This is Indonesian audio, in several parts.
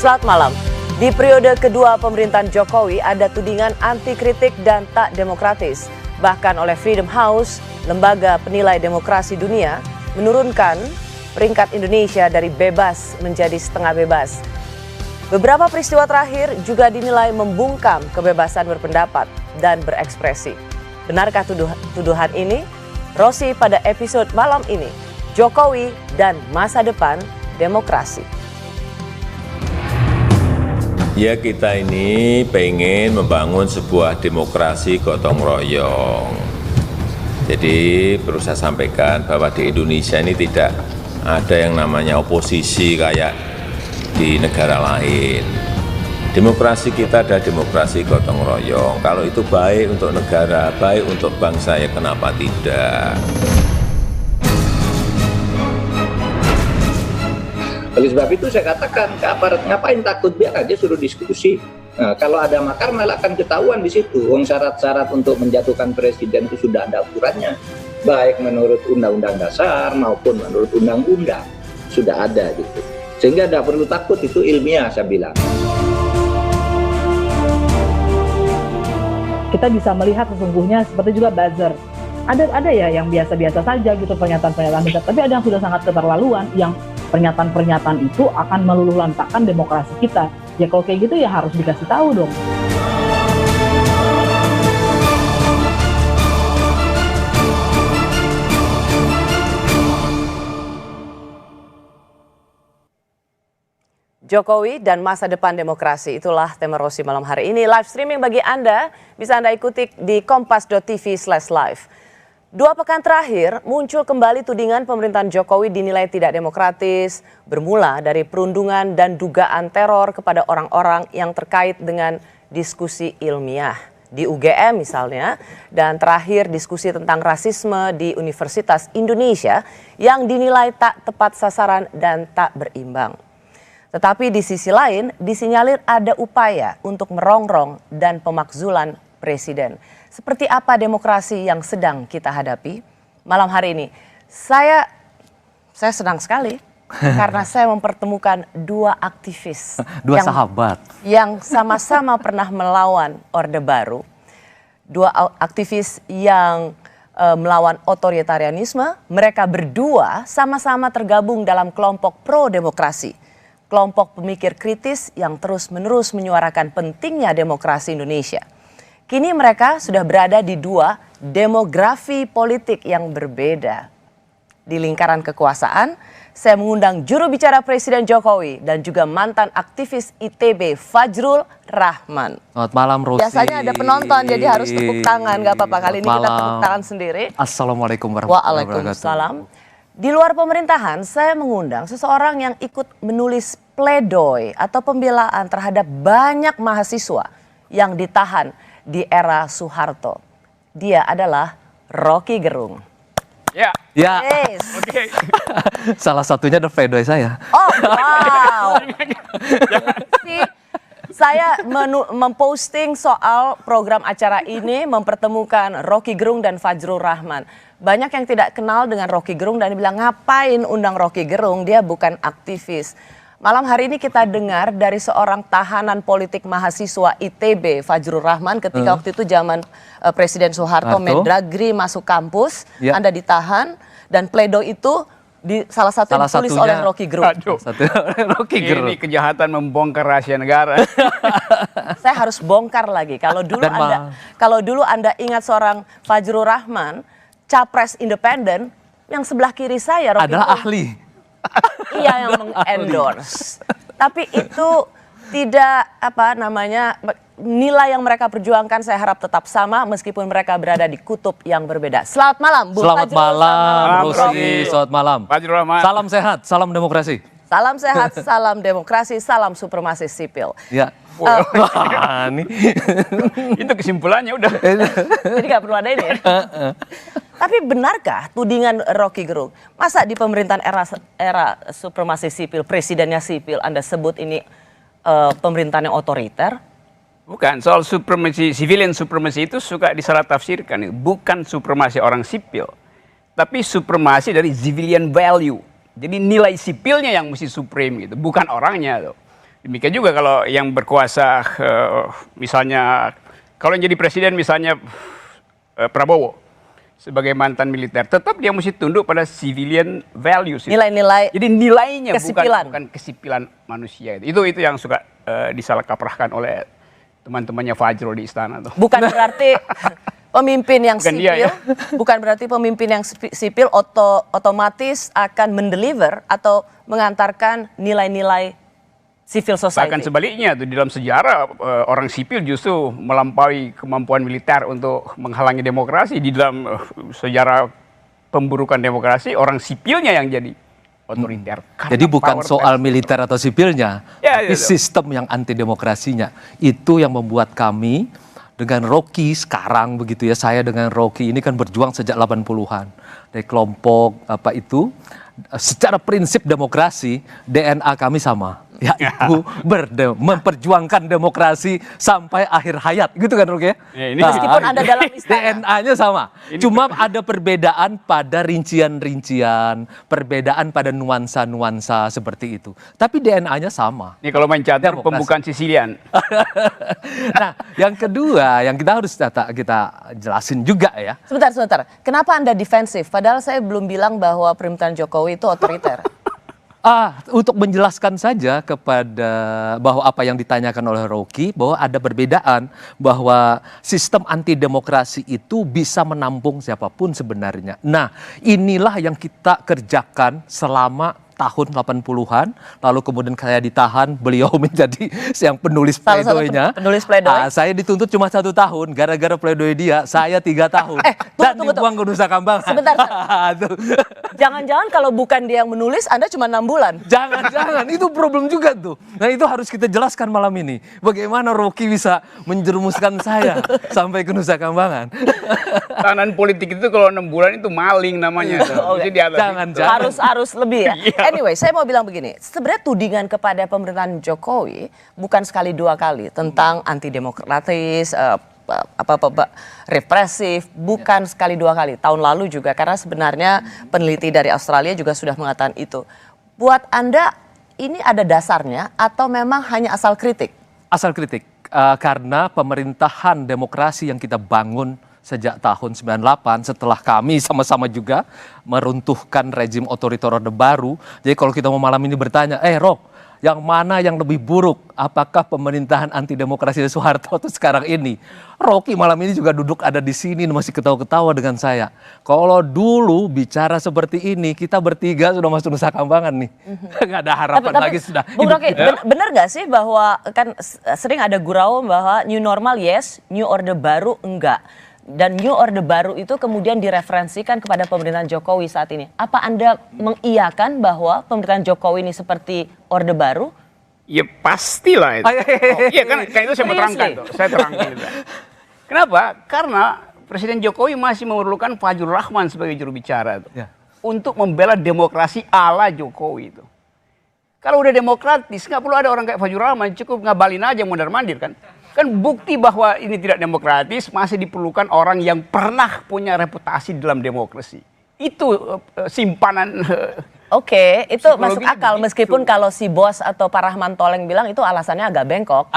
Selamat malam. Di periode kedua pemerintahan Jokowi ada tudingan anti kritik dan tak demokratis. Bahkan oleh Freedom House, lembaga penilai demokrasi dunia, menurunkan peringkat Indonesia dari bebas menjadi setengah bebas. Beberapa peristiwa terakhir juga dinilai membungkam kebebasan berpendapat dan berekspresi. Benarkah tuduhan ini? Rosi pada episode malam ini, Jokowi dan masa depan demokrasi. Ya, kita ini pengen membangun sebuah demokrasi gotong royong. Jadi perlu saya sampaikan bahwa di Indonesia ini tidak ada yang namanya oposisi kayak di negara lain. Demokrasi kita adalah demokrasi gotong royong. Kalau itu baik untuk negara, baik untuk bangsa, ya kenapa tidak? Oleh sebab itu saya katakan ke aparat, ngapain takut, biar aja suruh diskusi. Nah, kalau ada makar malah akan ketahuan di situ. Syarat-syarat untuk menjatuhkan presiden itu sudah ada aturannya, baik menurut undang-undang dasar maupun menurut undang-undang sudah ada gitu. Sehingga tidak perlu takut, itu ilmiah saya bilang. Kita bisa melihat sesungguhnya seperti juga buzzer. Ada ya yang biasa-biasa saja gitu pernyataan-pernyataan, tapi ada yang sudah sangat keterlaluan, yang pernyataan-pernyataan itu akan meluluh lantakkan demokrasi kita. Ya kalau kayak gitu ya harus dikasih tahu dong. Jokowi dan masa depan demokrasi, itulah tema Rosi malam hari ini. Live streaming bagi Anda, bisa Anda ikuti di kompas.tv/live. 2 pekan terakhir muncul kembali tudingan pemerintahan Jokowi dinilai tidak demokratis, bermula dari perundungan dan dugaan teror kepada orang-orang yang terkait dengan diskusi ilmiah di UGM misalnya, dan terakhir diskusi tentang rasisme di Universitas Indonesia yang dinilai tak tepat sasaran dan tak berimbang. Tetapi di sisi lain disinyalir ada upaya untuk merongrong dan pemakzulan presiden. Seperti apa demokrasi yang sedang kita hadapi? Malam hari ini saya senang sekali karena saya mempertemukan 2 aktivis, sahabat yang sama-sama pernah melawan Orde Baru. 2 aktivis yang melawan otoritarianisme. Mereka berdua sama-sama tergabung dalam kelompok pro demokrasi, kelompok pemikir kritis yang terus-menerus menyuarakan pentingnya demokrasi Indonesia. Kini mereka sudah berada di 2 demografi politik yang berbeda. Di lingkaran kekuasaan, saya mengundang juru bicara Presiden Jokowi dan juga mantan aktivis ITB Fajrul Rahman. Selamat malam, Rosi. Biasanya ada penonton jadi harus tepuk tangan, gak apa-apa. Kali ini kita tepuk tangan sendiri. Assalamualaikum warahmatullahi wabarakatuh. Waalaikumsalam. Di luar pemerintahan, saya mengundang seseorang yang ikut menulis pledoi atau pembelaan terhadap banyak mahasiswa yang ditahan di era Soeharto. Dia adalah Rocky Gerung. Ya. Yes. Oke. Salah satunya adalah pledoi saya. Oh, wow. Saya memposting soal program acara ini, mempertemukan Rocky Gerung dan Fajrul Rahman. Banyak yang tidak kenal dengan Rocky Gerung dan bilang, ngapain undang Rocky Gerung, dia bukan aktivis. Malam hari ini kita dengar dari seorang tahanan politik mahasiswa ITB, Fajrul Rahman, ketika waktu itu zaman Presiden Soeharto, Mendagri masuk kampus, Anda ditahan, dan pledoi itu salah satu ditulis oleh Rocky Gerung. Rocky Gerung. Ini kejahatan membongkar rahasia negara. Saya harus bongkar lagi. Kalau dulu Anda ingat seorang Fajrul Rahman, capres independen, yang sebelah kiri saya Rocky adalah Gerung. ahli. Iya, yang mengendorse. Tapi itu tidak nilai yang mereka perjuangkan saya harap tetap sama meskipun mereka berada di kutub yang berbeda. Selamat malam, Bu Selamat Fajrul. malam, Rosi. Selamat malam. Fajrul Rahman. Salam sehat, salam demokrasi. Salam sehat, salam demokrasi, salam supremasi sipil. Ya. Itu kesimpulannya udah. Jadi nggak perlu ada ini ya. Tapi benarkah tudingan Rocky Gerung? Masa di pemerintahan era supremasi sipil, presidennya sipil, Anda sebut ini pemerintahan yang otoriter? Bukan, soal supremasi, civilian supremacy itu suka disalah tafsirkan. Bukan supremasi orang sipil, tapi supremasi dari civilian value. Jadi nilai sipilnya yang mesti supreme gitu, bukan orangnya tuh. Demikian juga kalau yang berkuasa, misalnya kalau yang jadi presiden misalnya Prabowo sebagai mantan militer, tetap dia mesti tunduk pada civilian values. Nilai-nilai Jadi nilainya kesipilan. bukan kesipilan manusia itu yang suka disalah kaprahkan oleh teman-temannya Fajrul di istana tuh. Bukan berarti pemimpin yang Bukan dia, sipil, ya. bukan berarti pemimpin yang sipil otomatis akan mendeliver atau mengantarkan nilai-nilai civil society. Bahkan sebaliknya tuh di dalam sejarah orang sipil justru melampaui kemampuan militer untuk menghalangi demokrasi. Di dalam sejarah pemburukan demokrasi, orang sipilnya yang jadi otoriter. Jadi bukan soal militer atau sipilnya, Ya, tapi ya. sistem yang anti demokrasinya. Itu yang membuat kami dengan Rocky sekarang begitu ya, saya dengan Rocky ini kan berjuang sejak 80-an. Dari kelompok apa itu, secara prinsip demokrasi, DNA kami sama. Yaitu memperjuangkan demokrasi sampai akhir hayat, gitu kan Rocky ya? Ya, ini Meskipun Anda dalam istana. DNA-nya sama. Cuma ada perbedaan pada rincian-rincian, perbedaan pada nuansa-nuansa seperti itu. Tapi DNA-nya sama. Ini kalau main catur Demokrasi. pembukaan Sicilian. Nah, yang kedua yang kita harus kita jelasin juga ya. Sebentar. Kenapa Anda defensif? Padahal saya belum bilang bahwa pemerintahan Jokowi itu otoriter. Untuk menjelaskan saja kepada bahwa apa yang ditanyakan oleh Rocky, bahwa ada perbedaan, bahwa sistem anti demokrasi itu bisa menampung siapapun sebenarnya. Nah, inilah yang kita kerjakan selama tahun 80-an, lalu kemudian saya ditahan, beliau menjadi yang penulis Salah satu pledoinya. penulis pledoi. Saya dituntut cuma 1 tahun, gara-gara pledoi dia, saya 3 tahun. Dan dibuang ke Nusa Kambangan. Sebentar. Tuh. Jangan-jangan kalau bukan dia yang menulis, Anda cuma 6 bulan. Jangan, itu problem juga tuh. Nah itu harus kita jelaskan malam ini. Bagaimana Rocky bisa menjerumuskan saya sampai ke Nusa Kambangan. Tahanan politik itu kalau 6 bulan itu maling namanya. Mesti di atas Jangan, itu. jangan. Harus lebih ya. Iya. Anyway, saya mau bilang begini. Sebenarnya tudingan kepada pemerintahan Jokowi bukan sekali 2 kali tentang anti demokratis, represif, bukan sekali 2 kali. Tahun lalu juga, karena sebenarnya peneliti dari Australia juga sudah mengatakan itu. Buat Anda ini ada dasarnya atau memang hanya asal kritik? Asal kritik, karena pemerintahan demokrasi yang kita bangun sejak tahun 98 setelah kami sama-sama juga meruntuhkan rezim otoriter Orde Baru. Jadi kalau kita mau malam ini bertanya, Rock, yang mana yang lebih buruk? Apakah pemerintahan anti demokrasi Soeharto atau sekarang ini? Rocky malam ini juga duduk ada di sini masih ketawa-ketawa dengan saya. Kalau dulu bicara seperti ini, kita bertiga sudah masuk Nusa Kambangan nih. Nggak ada harapan lagi sudah. Bung Rocky, benar nggak sih bahwa kan sering ada gurau bahwa new normal yes, new orde baru enggak. Dan new orde baru itu kemudian direferensikan kepada pemerintahan Jokowi saat ini. Apa Anda mengiyakan bahwa pemerintahan Jokowi ini seperti orde baru? Ya pastilah itu. Iya kan itu saya mau terangkan tuh. Saya terangkan itu. Kenapa? Karena Presiden Jokowi masih memerlukan Fajrul Rahman sebagai juru bicara tuh. Ya. Untuk membela demokrasi ala Jokowi itu. Kalau udah demokratis nggak perlu ada orang kayak Fajrul Rahman, cukup ngabalin aja mondar-mandir kan. Kan bukti bahwa ini tidak demokratis masih diperlukan orang yang pernah punya reputasi dalam demokrasi. Itu simpanan. Oke, itu masuk Psikologinya akal begitu. meskipun kalau si bos atau Pak Rahman Toleng bilang itu alasannya agak bengkok.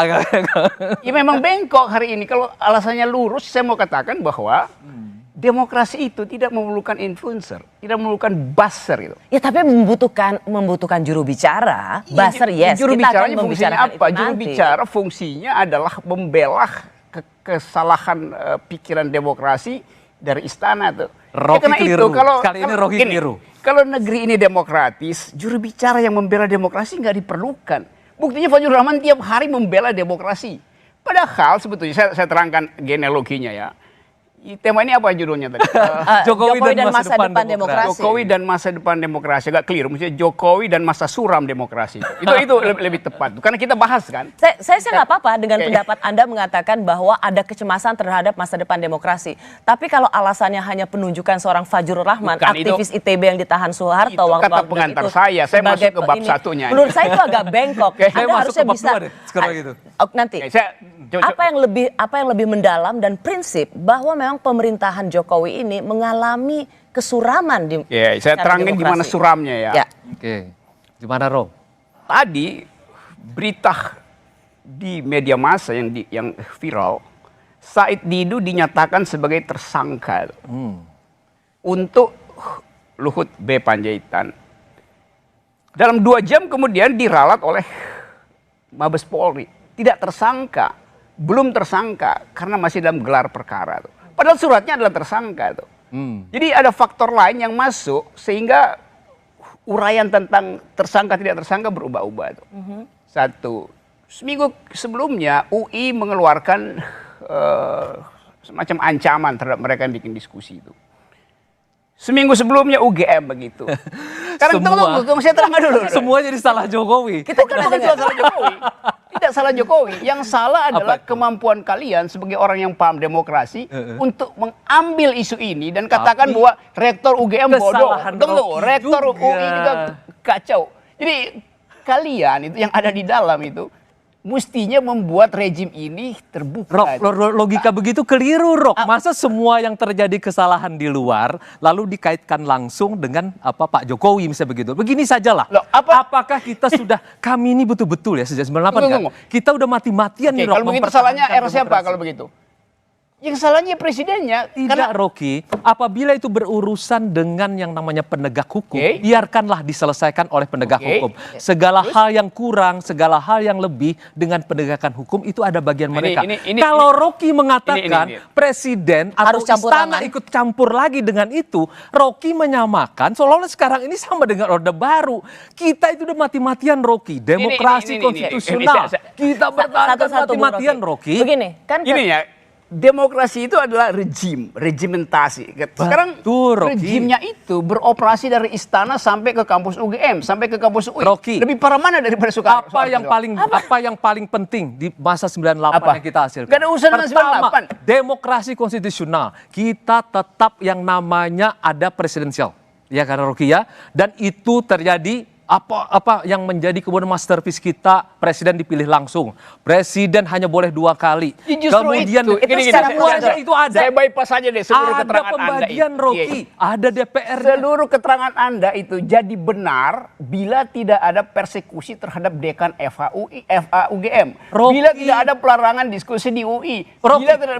Ya memang bengkok hari ini. Kalau alasannya lurus, saya mau katakan bahwa demokrasi itu tidak memerlukan influencer, tidak memerlukan buzzer itu. Ya tapi membutuhkan juru bicara, buzzer yes. Juru kita akan bicaranya fungsinya membicarakan apa? itu Juru nanti. bicara fungsinya adalah membela kesalahan pikiran demokrasi dari istana tuh. Rocky keliru. Kali ini Rocky gini, keliru. Kalau negeri ini demokratis, juru bicara yang membela demokrasi nggak diperlukan. Buktinya Fajrul Rahman tiap hari membela demokrasi. Padahal sebetulnya saya terangkan genealoginya ya. Tema ini apa judulnya tadi? Jokowi dan masa depan demokrasi. Jokowi dan masa depan demokrasi. Agak clear, maksudnya Jokowi dan masa suram demokrasi. Itu lebih tepat. Karena kita bahas kan. Saya nggak apa-apa dengan pendapat Anda mengatakan bahwa ada kecemasan terhadap masa depan demokrasi. Tapi kalau alasannya hanya penunjukan seorang Fajrul Rahman, Bukan, aktivis ITB yang ditahan Soeharto, Itu kata pengantar saya sebagai masuk ke bab ini, satunya. menurut saya itu agak bengkok. Saya Anda masuk harusnya ke bab bisa. 2 deh, sekarang gitu. Nanti. Oke, Apa yang lebih mendalam dan prinsip bahwa memang pemerintahan Jokowi ini mengalami kesuraman di Ya, saya secara terangin demokrasi. gimana suramnya ya. Ya. Oke, gimana Ro? Tadi berita di media massa yang viral, Said Didu dinyatakan sebagai tersangka untuk Luhut B. Panjaitan. Dalam 2 jam kemudian diralat oleh Mabes Polri. Tidak tersangka, belum tersangka karena masih dalam gelar perkara. Padahal suratnya adalah tersangka. Jadi ada faktor lain yang masuk sehingga uraian tentang tersangka tidak tersangka berubah-ubah. Satu, seminggu sebelumnya UI mengeluarkan semacam ancaman terhadap mereka yang bikin diskusi itu. Seminggu sebelumnya UGM begitu. Sekarang tunggu, saya terangkan dulu. Semua jadi salah Jokowi. Bukan salah Jokowi. Tidak salah Jokowi. Yang salah adalah kemampuan kalian sebagai orang yang paham demokrasi untuk mengambil isu ini dan katakan bahwa rektor UGM bodoh. Tunggu, rektor UI juga kacau. Jadi kalian itu yang ada di dalam itu mestinya membuat rejim ini terbuka. Logika begitu keliru, Rok. Masa semua yang terjadi kesalahan di luar lalu dikaitkan langsung dengan Pak Jokowi misalnya begitu. Begini sajalah. Apakah kita sudah, kami ini betul-betul ya sejak 98 kan? Kita udah mati-matian nih, Rok. Kalau begitu salahnya era siapa kalau begitu? Yang salahnya presidennya. Tidak, Rocky. Apabila itu berurusan dengan yang namanya penegak hukum, biarkanlah diselesaikan oleh penegak hukum. Segala hal yang kurang, segala hal yang lebih dengan penegakan hukum itu ada bagian mereka. Kalau Rocky mengatakan presiden atau istana ikut campur lagi dengan itu, Rocky menyamakan seolah-olah sekarang ini sama dengan Orde Baru. Kita itu udah mati-matian, Rocky. Demokrasi konstitusional. Kita bertahan mati-matian, Rocky. Begini, kan demokrasi itu adalah regimentasi. Sekarang rejimnya itu beroperasi dari istana sampai ke kampus UGM, sampai ke kampus UI. Rocky, lebih parah mana daripada Soekarno? Apa yang paling penting di masa 98 yang kita hasilkan? Gak ada urusan dengan 98. Demokrasi konstitusional. Kita tetap yang namanya ada presidensial. Ya kan, Rocky ya? Dan itu terjadi apa yang menjadi kemudian masterpiece kita, presiden dipilih langsung. Presiden hanya boleh 2 kali. Kemudian itu ada. Saya bypass saja deh seluruh keterangan Anda. Ada pembagian, Rocky. Ada DPR. Seluruh keterangan Anda itu jadi benar bila tidak ada persekusi terhadap dekan UGM. Bila tidak ada pelarangan diskusi di UI.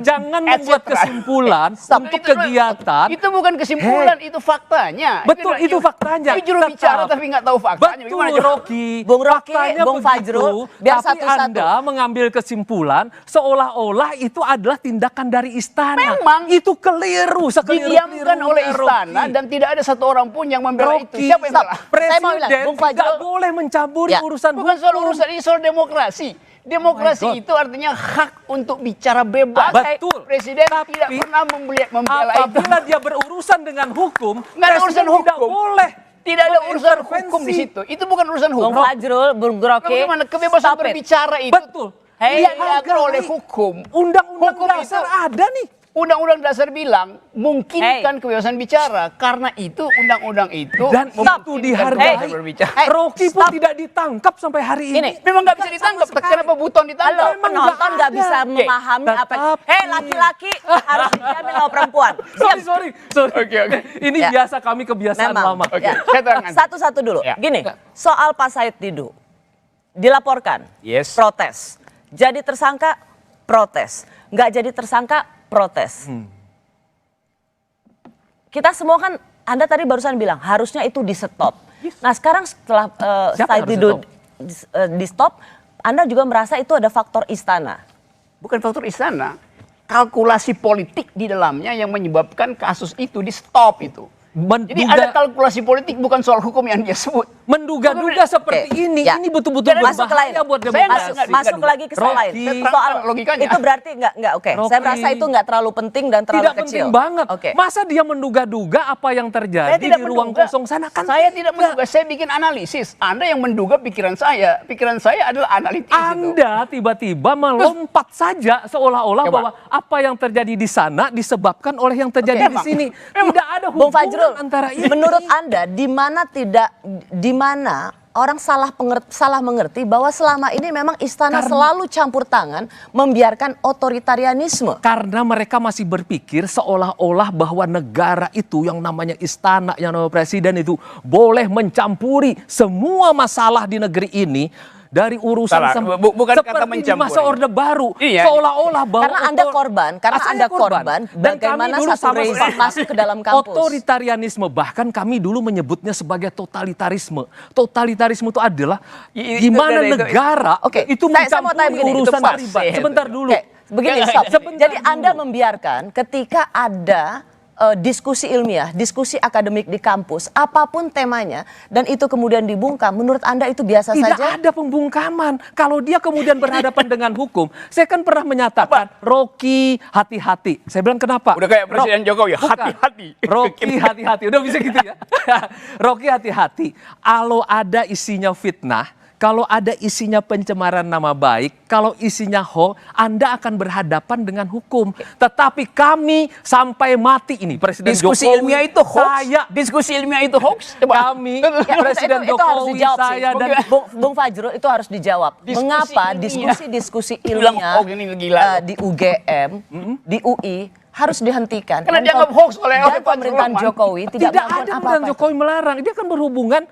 Jangan membuat kesimpulan untuk kegiatan. Itu bukan kesimpulan, itu faktanya. Betul, itu faktanya. Itu juru bicara tapi nggak tahu faktanya. Betul, Rocky. Bung Rocky, Bung Fajrul, biar satu-satu. Anda mengambil kesimpulan seolah-olah itu adalah tindakan dari istana. Memang itu keliru. Didiamkan oleh istana dan tidak ada satu orang pun yang membela itu. Siapa yang salah? Presiden tidak boleh mencampuri urusan bukan soal urusan ini, soal demokrasi. Demokrasi itu artinya hak untuk bicara bebas. Betul. Presiden tidak pernah membela itu. Apabila dia berurusan dengan hukum, nggak ada urusan hukum. Tidak boleh. Tidak ada urusan hukum di situ. Itu bukan urusan hukum. Bung Fajrul, Bung Rocky. Bagaimana kebebasan berbicara itu? Betul. Dia diatur oleh hukum. Undang-undang dasar ada nih. Undang-undang dasar bilang mungkinkan kebebasan bicara, karena itu undang-undang itu dan itu dihargai. Rocky pun tidak ditangkap sampai hari ini. Memang nggak bisa ditangkap. Kenapa Buton ditangkap? Penonton nggak bisa memahami apa. Laki-laki harus dijamin sama perempuan. Sorry. Oke. Ini biasa kami kebiasaan lama. Satu-satu dulu. Gini, soal Pak Said Didu dilaporkan, protes. Jadi tersangka, protes. Nggak jadi tersangka, protes. Kita semua kan, Anda tadi barusan bilang harusnya itu di stop. Nah sekarang setelah Said Didu di stop, Anda juga merasa itu ada faktor istana. Bukan faktor istana, kalkulasi politik di dalamnya yang menyebabkan kasus itu di stop itu. Jadi ada kalkulasi politik, bukan soal hukum yang dia sebut. Menduga-duga seperti ini betul-betul berbahaya buat demokrasi. Masuk lagi ke soal lain. Soal logikanya. Itu berarti nggak oke. Saya merasa itu nggak terlalu penting dan terlalu tidak kecil. Tidak penting banget. Masa dia menduga-duga apa yang terjadi di ruang kosong sana kan? Saya tidak menduga, saya bikin analisis. Anda yang menduga pikiran saya. Pikiran saya adalah analitis. Anda tiba-tiba melompat saja seolah-olah bahwa apa yang terjadi di sana disebabkan oleh yang terjadi di sini. Tidak ada hubungan antara ini. Menurut Anda di mana orang salah mengerti bahwa selama ini memang istana selalu campur tangan membiarkan otoritarianisme? Karena mereka masih berpikir seolah-olah bahwa negara itu yang namanya istana, yang namanya presiden itu boleh mencampuri semua masalah di negeri ini dari urusan Salah, bukan kata seperti di masa mencampuri. Orde Baru. Iya. Seolah-olah bahwa Karena Anda korban, Saya korban. Dan bagaimana kami dulu satu rezim sama-sama masuk ke dalam kampus. Otoritarianisme, bahkan kami dulu menyebutnya sebagai totalitarisme. Totalitarisme itu adalah Itu gimana dari itu. negara Oke, itu saya mau tanya mencampuri begini, urusan itu pas. pribadi. Sebentar dulu. Oke, begini, Nggak, stop. sebentar Jadi dulu. Anda membiarkan ketika ada diskusi ilmiah, diskusi akademik di kampus, apapun temanya, dan itu kemudian dibungkam, menurut Anda itu biasa Tidak saja? ada pembungkaman. Kalau dia kemudian berhadapan dengan hukum, saya kan pernah menyatakan, Rocky hati-hati. Saya bilang kenapa? Udah kayak Presiden Jokowi, Bukan. hati-hati. Rocky hati-hati. Udah bisa gitu ya. Rocky hati-hati. Kalau ada isinya fitnah, kalau ada isinya pencemaran nama baik, kalau isinya hoax, Anda akan berhadapan dengan hukum. Tetapi kami sampai mati ini, Presiden Diskusi Jokowi, ilmiah itu hoax. saya, Diskusi ilmiah itu hoax. Coba. kami, Ya, Presiden itu harus Jokowi, dijawab sih. saya dan Bung Fajrul itu harus dijawab. Diskusi Mengapa ilmiah. diskusi-diskusi Bilang ilmiah hoax ini gila. di UGM, di UI harus dihentikan? Karena Dan dianggap hoax oleh dan pemerintahan Fajrul Rahman. Jokowi tidak tidak melakukan ada apa-apa. pemerintahan Jokowi melarang. Dia kan berhubungan,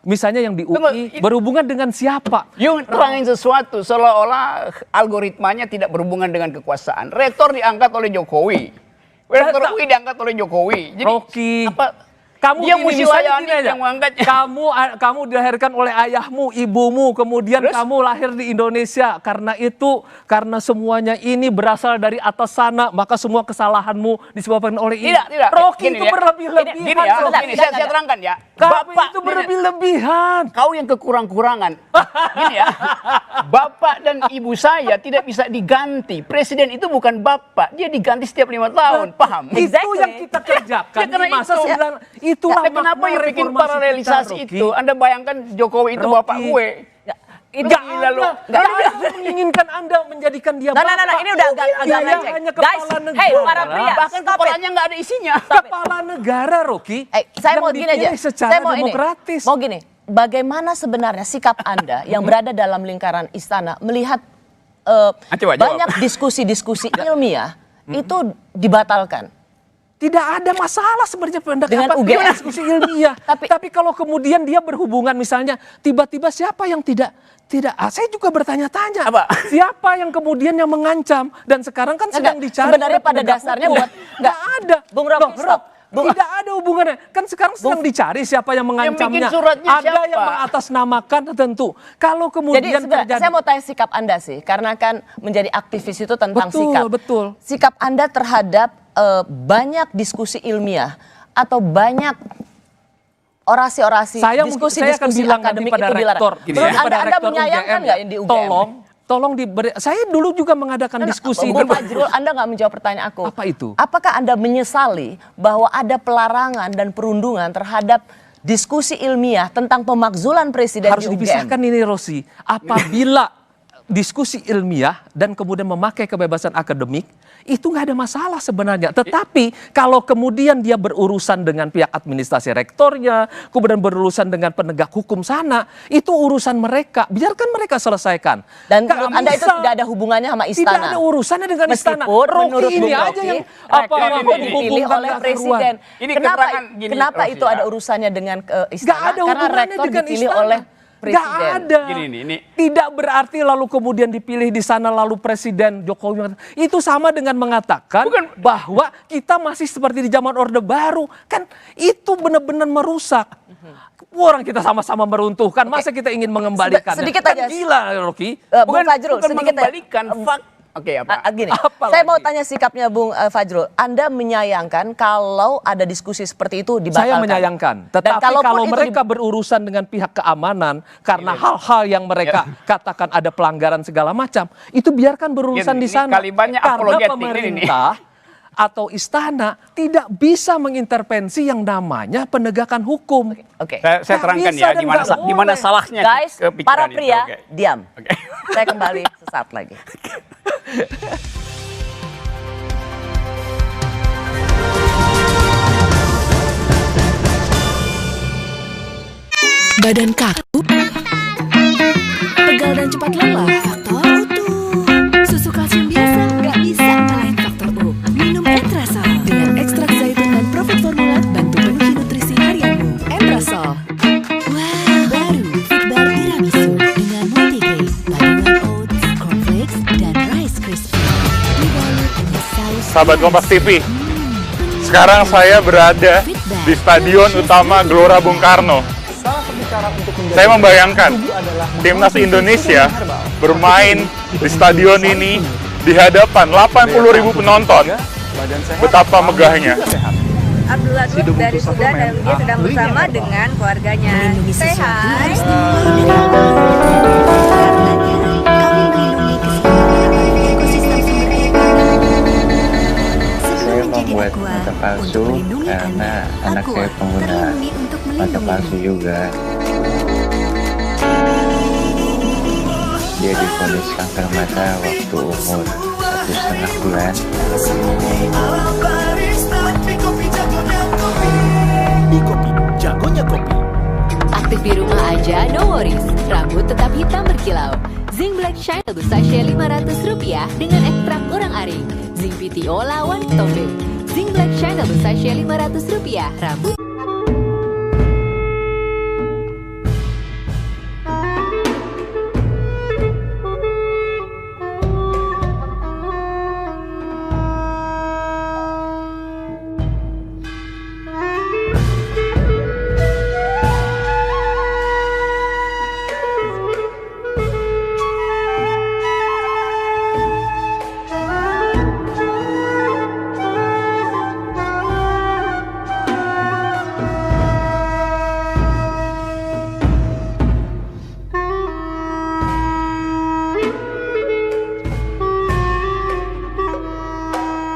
misalnya yang di UI, berhubungan dengan siapa? Yung terangin sesuatu seolah-olah algoritmanya tidak berhubungan dengan kekuasaan. Rektor diangkat oleh Jokowi. Rektor UI diangkat oleh Jokowi. Jadi Rocky, apa? kamu Dia gini, mesti misalnya layani gini aja. yang mengangkatnya. Kamu dilahirkan oleh ayahmu, ibumu, kemudian Terus? kamu lahir di Indonesia. Karena semuanya ini berasal dari atas sana, maka semua kesalahanmu disebabkan oleh ini. Tidak. Rocky Gini itu ya. berlebih-lebihan. Gini ya, Rocky. gini, saya terangkan ya. Kamu itu berlebih-lebihan. Kau yang kekurang-kurangan. Gini ya. Bapak dan ibu saya tidak bisa diganti. Presiden itu bukan bapak, dia diganti setiap 5 tahun. Paham? Itu Exactly. yang kita kerjakan Ya, karena di masa itu. 9. Itulah Nah, kenapa makna yang bikin reformasi paralelisasi kita, Rocky. itu? Anda bayangkan Jokowi itu Rocky. bapak gue. Itu Nggak Gila lu. ada. Nggak ada yang menginginkan Anda menjadikan dia Nah, bapak. ini udah agak Dia melenceng. hanya Guys, kepala negara. hey, para pria, Bahkan stop it. kepalanya nggak ada isinya. Kepala negara, Rocky. Saya yang mau gini aja. dipilih secara Saya mau demokratis. Mau gini. Bagaimana sebenarnya sikap Anda yang berada dalam lingkaran istana melihat Coba jawab. banyak diskusi-diskusi ilmiah itu dibatalkan? Tidak ada masalah sebenarnya Dengan pendekatan UGM. diskusi ilmiah. Tapi- Tapi kalau kemudian dia berhubungan misalnya tiba-tiba siapa yang tidak saya juga bertanya-tanya. Apa? Siapa yang kemudian yang mengancam dan sekarang kan sedang Enggak, dicari. sebenarnya oleh pada penegak dasarnya hukum. buat nggak ada. Bung Rocky, Loh, stop. tidak ada hubungannya. Kan sekarang sedang dicari siapa yang mengancamnya. bikin suratnya Ada siapa? yang mengatasnamakan tentu. Kalau Jadi kemudian sebenarnya terjadi saya mau tanya sikap Anda sih, karena kan menjadi aktivis itu tentang Betul, sikap. betul. Sikap Anda terhadap banyak diskusi ilmiah atau banyak orasi-orasi, saya diskusi-diskusi akan bilang nanti akademik pada itu dilarang. rektor, Menurut pada Anda rektor menyayangkan UGM, nggak di UGM? Tolong diberi. Saya dulu juga mengadakan diskusi. Bung Fajrul, Anda nggak menjawab pertanyaan aku. Apa itu? Apakah Anda menyesali bahwa ada pelarangan dan perundungan terhadap diskusi ilmiah tentang pemakzulan presiden Harus di UGM? dipisahkan ini, Rosi. Apabila diskusi ilmiah dan kemudian memakai kebebasan akademik, itu nggak ada masalah sebenarnya. Tetapi kalau kemudian dia berurusan dengan pihak administrasi rektornya, kemudian berurusan dengan penegak hukum sana, itu urusan mereka. Biarkan mereka selesaikan. Dan Nggak menurut Anda itu bisa. tidak ada hubungannya sama istana? Tidak ada urusannya dengan istana. Meskipun Rocky menurut ini Bung aja Rocky, yang rektor ini itu dipilih menghubungkan oleh nggak presiden. karuan. Ini Kenapa keterangan gini, kenapa Rosi, itu ya. ada urusannya dengan istana? Nggak ada Karena hubungannya rektor dengan dipilih istana. oleh presiden. Nggak ada. Ini. Tidak berarti lalu kemudian dipilih di sana lalu Presiden Jokowi mengatakan, itu sama dengan mengatakan bahwa kita masih seperti di zaman Orde Baru. Kan itu benar-benar merusak. Orang kita sama-sama meruntuhkan, masa kita ingin mengembalikan? Sedikit Kan aja. gila, Rocky. Bung Fajrul, bukan sedikit aja. mengembalikan fak. Oke, apa? Gini, Apa saya mau lagi? tanya sikapnya Bung Fajrul. Anda menyayangkan kalau ada diskusi seperti itu dibatalkan? Saya menyayangkan. Dan Tetapi kalaupun kalau itu mereka berurusan dengan pihak keamanan karena hal-hal yang mereka katakan ada pelanggaran segala macam, itu biarkan berurusan Ini di sana. kalimatnya Karena apologetic ini nih. pemerintah atau istana tidak bisa mengintervensi yang namanya penegakan hukum. Oke. Saya Nggak terangkan bisa ya dan di mana nggak di mana boleh. salahnya Guys, kepikiran para itu. pria, Oke. diam. Oke. Saya kembali sesaat lagi. Badan kaku, pegal dan cepat lelah. Faktor utuh. Susu kalsium biasa nggak bisa ngalahin faktor U. Minum Entrasol dengan ekstrak zaitun dan profit formula bantu penuhi nutrisi harianmu. Entrasol. Wah, baru Fitbar Tiramisu dengan multigrain. sahabat Kompas TV. Sekarang saya berada di Stadion Utama Gelora Bung Karno. Saya membayangkan timnas Indonesia bermain di stadion ini di hadapan 80.000 penonton. Betapa megahnya. Abdul Latif dari Sudan dan dia sedang bersama dengan keluarganya. Say hi. Saya membuat mata palsu karena anak saya pengguna mata palsu juga. Dia divonis kanker mata waktu umur 1,5 bulan. Aktif di rumah aja, no worries. Rambut tetap hitam berkilau. Zing Black Shine Tebu Sachet Rp500 dengan ekstrak urang-aring. Zing PTO lawan tombe. Zing Black Shine Tebu Sachet Rp500. Rambut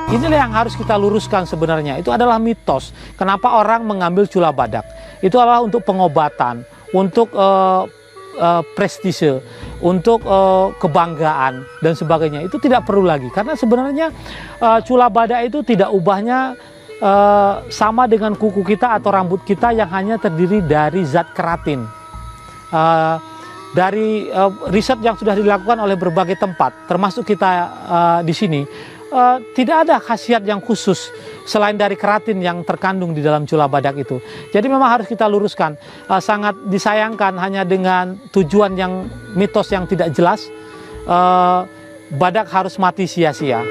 Inilah yang harus kita luruskan sebenarnya. Itu adalah mitos. Kenapa orang mengambil cula badak? Itu adalah untuk pengobatan, untuk prestise, untuk kebanggaan dan sebagainya. Itu tidak perlu lagi. Karena sebenarnya cula badak itu tidak ubahnya sama dengan kuku kita atau rambut kita yang hanya terdiri dari zat keratin. Dari riset yang sudah dilakukan oleh berbagai tempat, termasuk kita di sini, tidak ada khasiat yang khusus selain dari keratin yang terkandung di dalam cula badak itu. Jadi memang harus kita luruskan. Sangat disayangkan hanya dengan tujuan yang mitos yang tidak jelas, badak harus mati sia-sia.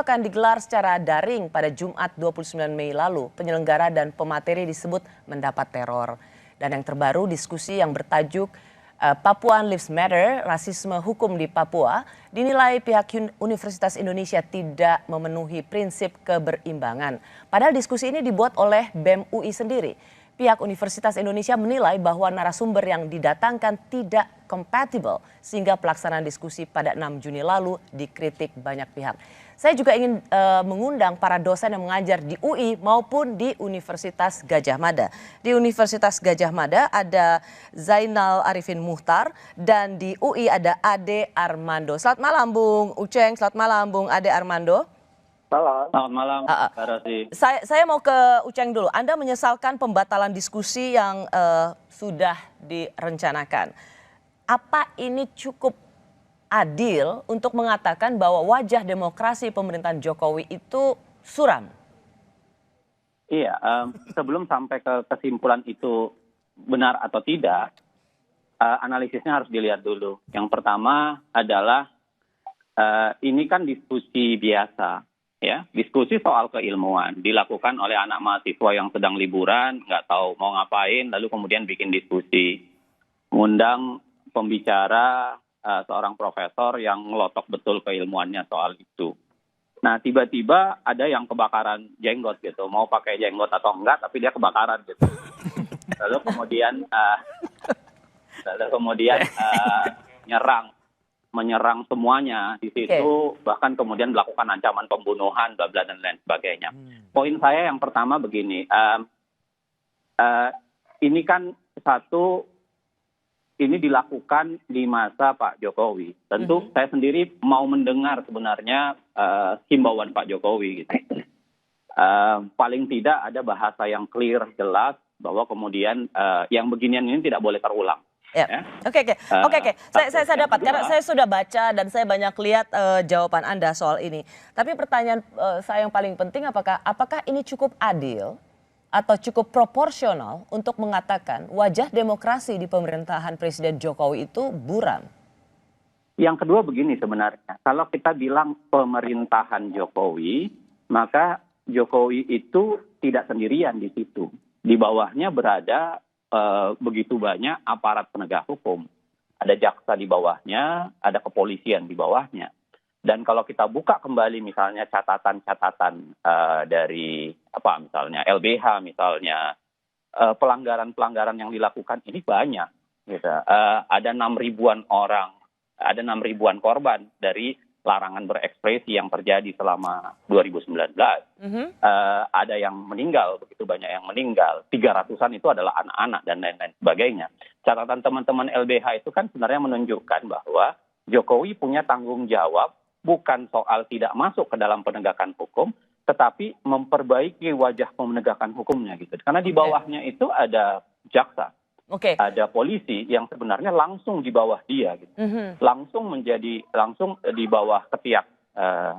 Akan digelar secara daring pada Jumat 29 Mei lalu. Penyelenggara dan pemateri disebut mendapat teror. Dan yang terbaru, diskusi yang bertajuk Papuan Lives Matter, rasisme hukum di Papua, dinilai pihak Universitas Indonesia tidak memenuhi prinsip keberimbangan. Padahal diskusi ini dibuat oleh BEM UI sendiri. Pihak Universitas Indonesia menilai bahwa narasumber yang didatangkan tidak kompatibel sehingga pelaksanaan diskusi pada 6 Juni lalu dikritik banyak pihak. Saya juga ingin mengundang para dosen yang mengajar di UI maupun di Universitas Gadjah Mada. Di Universitas Gadjah Mada ada Zainal Arifin Muhtar dan di UI ada Ade Armando. Selamat malam Bung Uceng, selamat malam Bung Ade Armando. Selamat malam, Mbak Rosi. Saya mau ke Uceng dulu. Anda menyesalkan pembatalan diskusi yang sudah direncanakan. Apa ini cukup adil untuk mengatakan bahwa wajah demokrasi pemerintahan Jokowi itu suram? Iya, sebelum sampai ke kesimpulan itu benar atau tidak, analisisnya harus dilihat dulu. Yang pertama adalah ini kan diskusi biasa, ya, diskusi soal keilmuan dilakukan oleh anak mahasiswa yang sedang liburan, nggak tahu mau ngapain, lalu kemudian bikin diskusi, ngundang pembicara seorang profesor yang ngelotok betul keilmuannya soal itu. Nah, tiba-tiba ada yang kebakaran jenggot gitu, mau pakai jenggot atau enggak, tapi dia kebakaran gitu. Lalu kemudian menyerang semuanya di situ, bahkan kemudian melakukan ancaman pembunuhan, bla bla dan lain sebagainya. Poin saya yang pertama begini, Ini kan ini dilakukan di masa Pak Jokowi. Tentu saya sendiri mau mendengar sebenarnya himbauan Pak Jokowi gitu. Paling tidak ada bahasa yang clear, jelas bahwa kemudian yang beginian ini tidak boleh terulang. Ya. Oke. Saya dapat karena saya sudah baca dan saya banyak lihat jawaban Anda soal ini. Tapi pertanyaan saya yang paling penting apakah ini cukup adil atau cukup proporsional untuk mengatakan wajah demokrasi di pemerintahan Presiden Jokowi itu buram? Yang kedua begini sebenarnya, kalau kita bilang pemerintahan Jokowi, maka Jokowi itu tidak sendirian di situ. Di bawahnya berada begitu banyak aparat penegak hukum. Ada jaksa di bawahnya, ada kepolisian di bawahnya. Dan kalau kita buka kembali misalnya catatan-catatan dari misalnya LBH misalnya, pelanggaran-pelanggaran yang dilakukan ini banyak. Gitu. Ada 6.000-an orang, ada 6.000-an korban dari larangan berekspresi yang terjadi selama 2019. Ada yang meninggal, begitu banyak yang meninggal. 300-an itu adalah anak-anak dan lain-lain sebagainya. Catatan teman-teman LBH itu kan sebenarnya menunjukkan bahwa Jokowi punya tanggung jawab bukan soal tidak masuk ke dalam penegakan hukum, tetapi memperbaiki wajah penegakan hukumnya gitu. Karena di bawahnya itu ada jaksa, ada polisi yang sebenarnya langsung di bawah dia, gitu. Langsung di bawah ketiak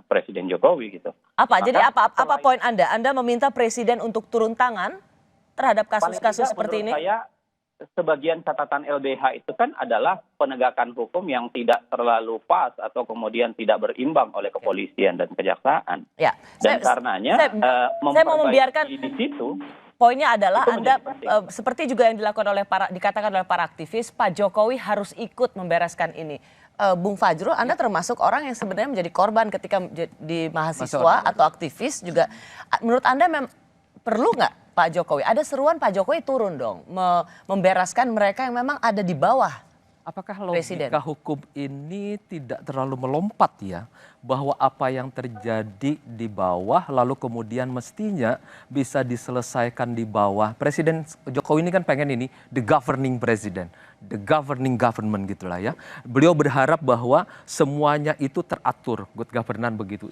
Presiden Jokowi gitu. Jadi apa poin Anda? Anda meminta Presiden untuk turun tangan terhadap kasus-kasus seperti ini? Saya, sebagian catatan LBH itu kan adalah penegakan hukum yang tidak terlalu pas atau kemudian tidak berimbang oleh kepolisian dan kejaksaan. Ya, karenanya saya mau membiarkan di situ. Poinnya adalah Anda seperti juga yang dilakukan dikatakan oleh para aktivis, Pak Jokowi harus ikut membereskan ini. Bung Fajrul, Anda termasuk orang yang sebenarnya menjadi korban ketika di mahasiswa atau aktivis juga. Menurut Anda perlu nggak Pak Jokowi? Ada seruan Pak Jokowi turun dong, membereskan mereka yang memang ada di bawah. Apakah Presiden? logika hukum ini tidak terlalu melompat ya? Bahwa apa yang terjadi di bawah lalu kemudian mestinya bisa diselesaikan di bawah. Presiden Jokowi ini kan pengen ini the governing president, the governing government gitulah ya. Beliau berharap bahwa semuanya itu teratur, good governance begitu.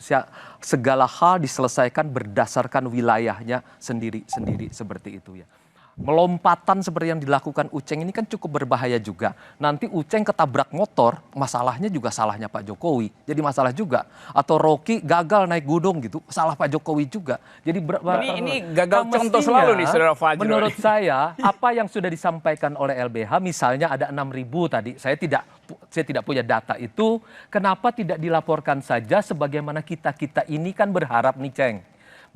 Segala hal diselesaikan berdasarkan wilayahnya sendiri-sendiri seperti itu ya. Melompatan seperti yang dilakukan Uceng ini kan cukup berbahaya juga. Nanti Uceng ketabrak motor, masalahnya juga salahnya Pak Jokowi. Jadi masalah juga. Atau Rocky gagal naik gunung gitu, salah Pak Jokowi juga. Jadi ini gagal contoh selalu nih Saudara Fajrul. Menurut saya, apa yang sudah disampaikan oleh LBH, misalnya ada 6.000 tadi, saya tidak punya data itu, kenapa tidak dilaporkan saja sebagaimana kita ini kan berharap nih Ceng.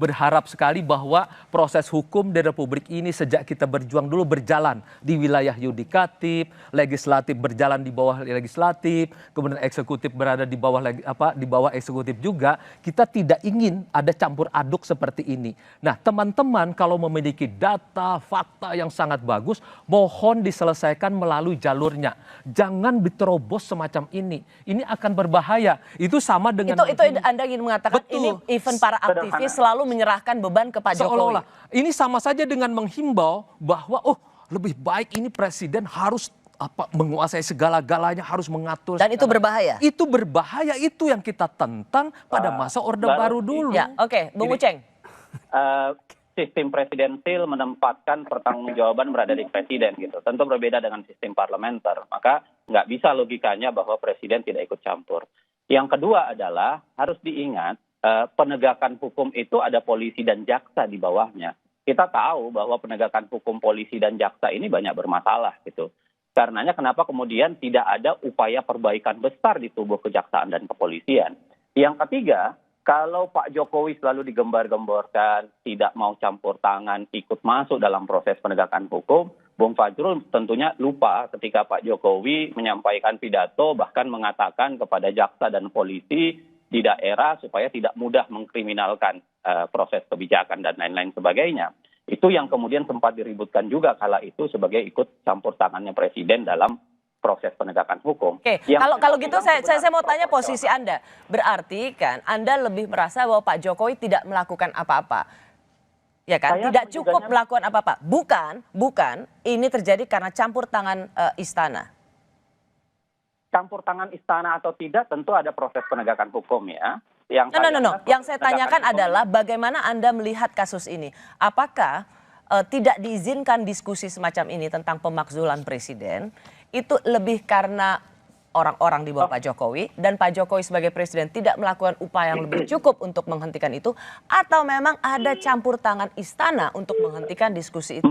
Berharap sekali bahwa proses hukum di Republik ini sejak kita berjuang dulu berjalan di wilayah yudikatif, legislatif berjalan di bawah legislatif, kemudian eksekutif berada di bawah eksekutif juga. Kita tidak ingin ada campur aduk seperti ini. Nah, teman-teman kalau memiliki data, fakta yang sangat bagus, mohon diselesaikan melalui jalurnya. Jangan diterobos semacam ini. Ini akan berbahaya. Itu sama dengan itu Anda ingin mengatakan ini event para aktivis selalu menyerahkan beban ke Pak Jokowi. Seolah-olah ini sama saja dengan menghimbau bahwa lebih baik ini presiden harus menguasai segala-galanya, harus mengatur. Dan itu berbahaya. Itu berbahaya, itu yang kita tentang pada masa Orde Baru dulu. Ya, Bung Uceng. Sistem presidensil menempatkan pertanggungjawaban berada di presiden gitu. Tentu berbeda dengan sistem parlementer. Maka nggak bisa logikanya bahwa presiden tidak ikut campur. Yang kedua adalah harus diingat penegakan hukum itu ada polisi dan jaksa di bawahnya. Kita tahu bahwa penegakan hukum polisi dan jaksa ini banyak bermasalah gitu. Karenanya kenapa kemudian tidak ada upaya perbaikan besar di tubuh kejaksaan dan kepolisian. Yang ketiga, kalau Pak Jokowi selalu digembar-gemborkan, tidak mau campur tangan, ikut masuk dalam proses penegakan hukum, Bung Fajrul tentunya lupa ketika Pak Jokowi menyampaikan pidato bahkan mengatakan kepada jaksa dan polisi di daerah supaya tidak mudah mengkriminalkan proses kebijakan dan lain-lain sebagainya. Itu yang kemudian sempat diributkan juga kala itu sebagai ikut campur tangannya presiden dalam proses penegakan hukum. Oke, kalau gitu saya mau tanya posisi Anda. Berarti kan Anda lebih merasa bahwa Pak Jokowi tidak melakukan apa-apa. Ya kan, Saya tidak cukup menjaganya- melakukan apa-apa. Bukan, ini terjadi karena campur tangan istana. Campur tangan istana atau tidak tentu ada proses penegakan hukum ya. Yang No. Yang saya tanyakan adalah bagaimana Anda melihat kasus ini. Apakah tidak diizinkan diskusi semacam ini tentang pemakzulan presiden itu lebih karena orang-orang di bawah Pak Jokowi dan Pak Jokowi sebagai presiden tidak melakukan upaya yang lebih cukup untuk menghentikan itu, atau memang ada campur tangan istana untuk menghentikan diskusi itu?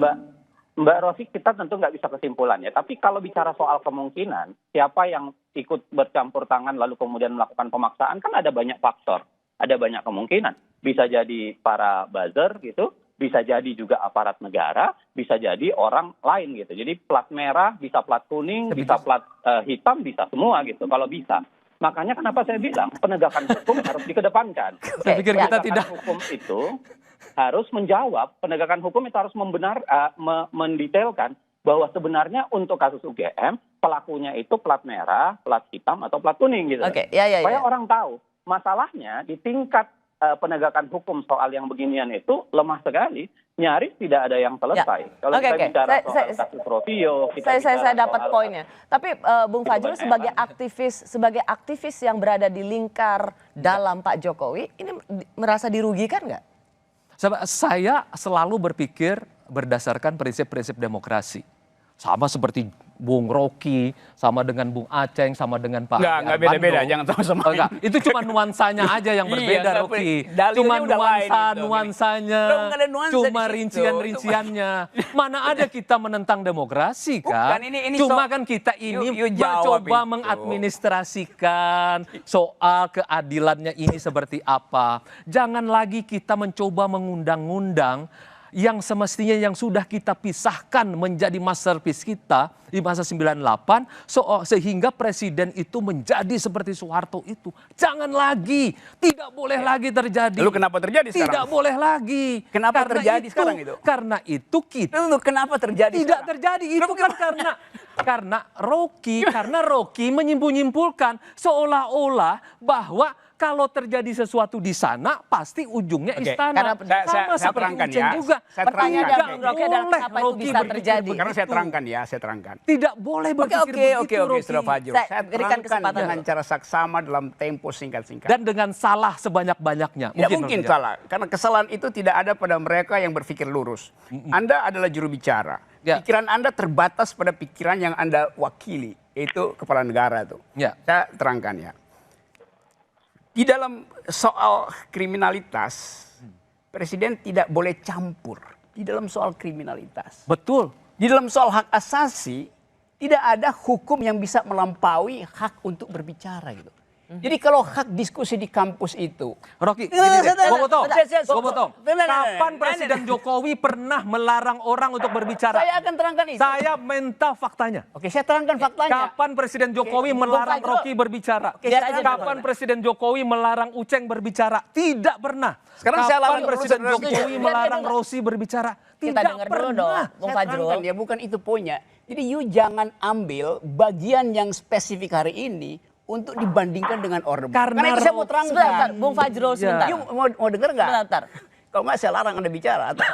Mbak Rosi, kita tentu nggak bisa kesimpulan ya. Tapi kalau bicara soal kemungkinan, siapa yang ikut bercampur tangan lalu kemudian melakukan pemaksaan, kan ada banyak faktor. Ada banyak kemungkinan. Bisa jadi para buzzer gitu, bisa jadi juga aparat negara, bisa jadi orang lain gitu. Jadi plat merah, bisa plat kuning, bisa plat hitam, bisa semua gitu kalau bisa. Makanya kenapa saya bilang penegakan hukum harus dikedepankan. Saya pikir kita Penegakan tidak. hukum itu harus menjawab, penegakan hukum itu harus mendetailkan bahwa sebenarnya untuk kasus UGM pelakunya itu plat merah, plat hitam atau plat kuning gitu. Oke, ya. Supaya orang tahu. Masalahnya di tingkat penegakan hukum soal yang beginian itu lemah sekali, nyaris tidak ada yang selesai. Ya. Kalau kita bicara soal Saya- kasus Rovio, Saya dapat poinnya. Tapi Bung Fajrul sebagai aktivis yang berada di lingkar dalam Pak Jokowi, ini merasa dirugikan nggak? Saya selalu berpikir berdasarkan prinsip-prinsip demokrasi. Sama seperti Bung Rocky, sama dengan Bung Aceng, sama dengan Pak Nggak beda-beda, jangan sama-sama. Oh, enggak. Itu cuma nuansanya aja yang berbeda, Iya, Rocky. dalilnya Cuma udah lain itu, nuansanya, Loh, nggak ada nuansa cuma di situ. rincian-rinciannya. Mana ada kita menentang demokrasi kan? Bukan, ini Cuma so- kan kita ini you jawab mencoba itu. mengadministrasikan soal keadilannya ini seperti apa. Jangan lagi kita mencoba mengundang-undang yang semestinya yang sudah kita pisahkan menjadi masterpiece kita di masa 98 sehingga presiden itu menjadi seperti Soeharto itu. Jangan lagi, tidak boleh lagi terjadi. Lalu kenapa terjadi sekarang? Tidak boleh lagi. Kenapa terjadi sekarang itu? Karena itu kita Lalu kenapa terjadi tidak sekarang? terjadi. Itu kan karena Rocky menyimpulkan seolah-olah bahwa kalau terjadi sesuatu di sana, pasti ujungnya Oke, istana. karena Sama saya seperti terangkan Uceng ya. juga. Saya Pertanyaan terangkan. dari Bung Rocky adalah Boleh kenapa itu Rocky bisa berpikir terjadi? Karena saya begitu. terangkan ya, saya terangkan. Tidak boleh berpikir begitu, Oke, Rocky. Saudara Fajrul. Saya Saya berikan terangkan kesempatan dengan dulu. cara saksama dalam tempo singkat-singkat. Dan dengan salah sebanyak-banyaknya. Tidak mungkin Rocky. salah, karena kesalahan itu tidak ada pada mereka yang berpikir lurus. Anda adalah juru bicara. Ya. Pikiran Anda terbatas pada pikiran yang Anda wakili, yaitu kepala negara itu. Ya. Saya terangkan ya. Di dalam soal kriminalitas, presiden tidak boleh campur di dalam soal kriminalitas. Betul. Di dalam soal hak asasi, tidak ada hukum yang bisa melampaui hak untuk berbicara gitu. Jadi kalau hak diskusi di kampus itu, Rocky, Nah, gini deh. saya- Gua potong. saya- Gua potong. Nah, Kapan nah, Presiden Jokowi pernah melarang orang untuk berbicara? saya akan terangkan itu. Saya minta faktanya. Oke, saya terangkan faktanya. Kapan Presiden Jokowi Oke, melarang Bung Fajrul. Rocky berbicara? Oke, saya aja Kapan dulu. Presiden Jokowi melarang Uceng berbicara? Tidak pernah. Sekarang saya Kapan larang dulu, Presiden saudara. Jokowi Biar melarang dia dulu. Rossi berbicara? Kita Tidak dengar dulu pernah. dong, Bung Saya Fajrul. terangkan ya, bukan itu poinnya. Jadi you jangan ambil bagian yang spesifik hari ini untuk dibandingkan dengan orde baru. Karena itu saya mau terangkan. Sebentar, Bung Fajrul, sebentar. You mau dengar nggak? Sebentar. Kalau nggak saya larang Anda bicara. Atau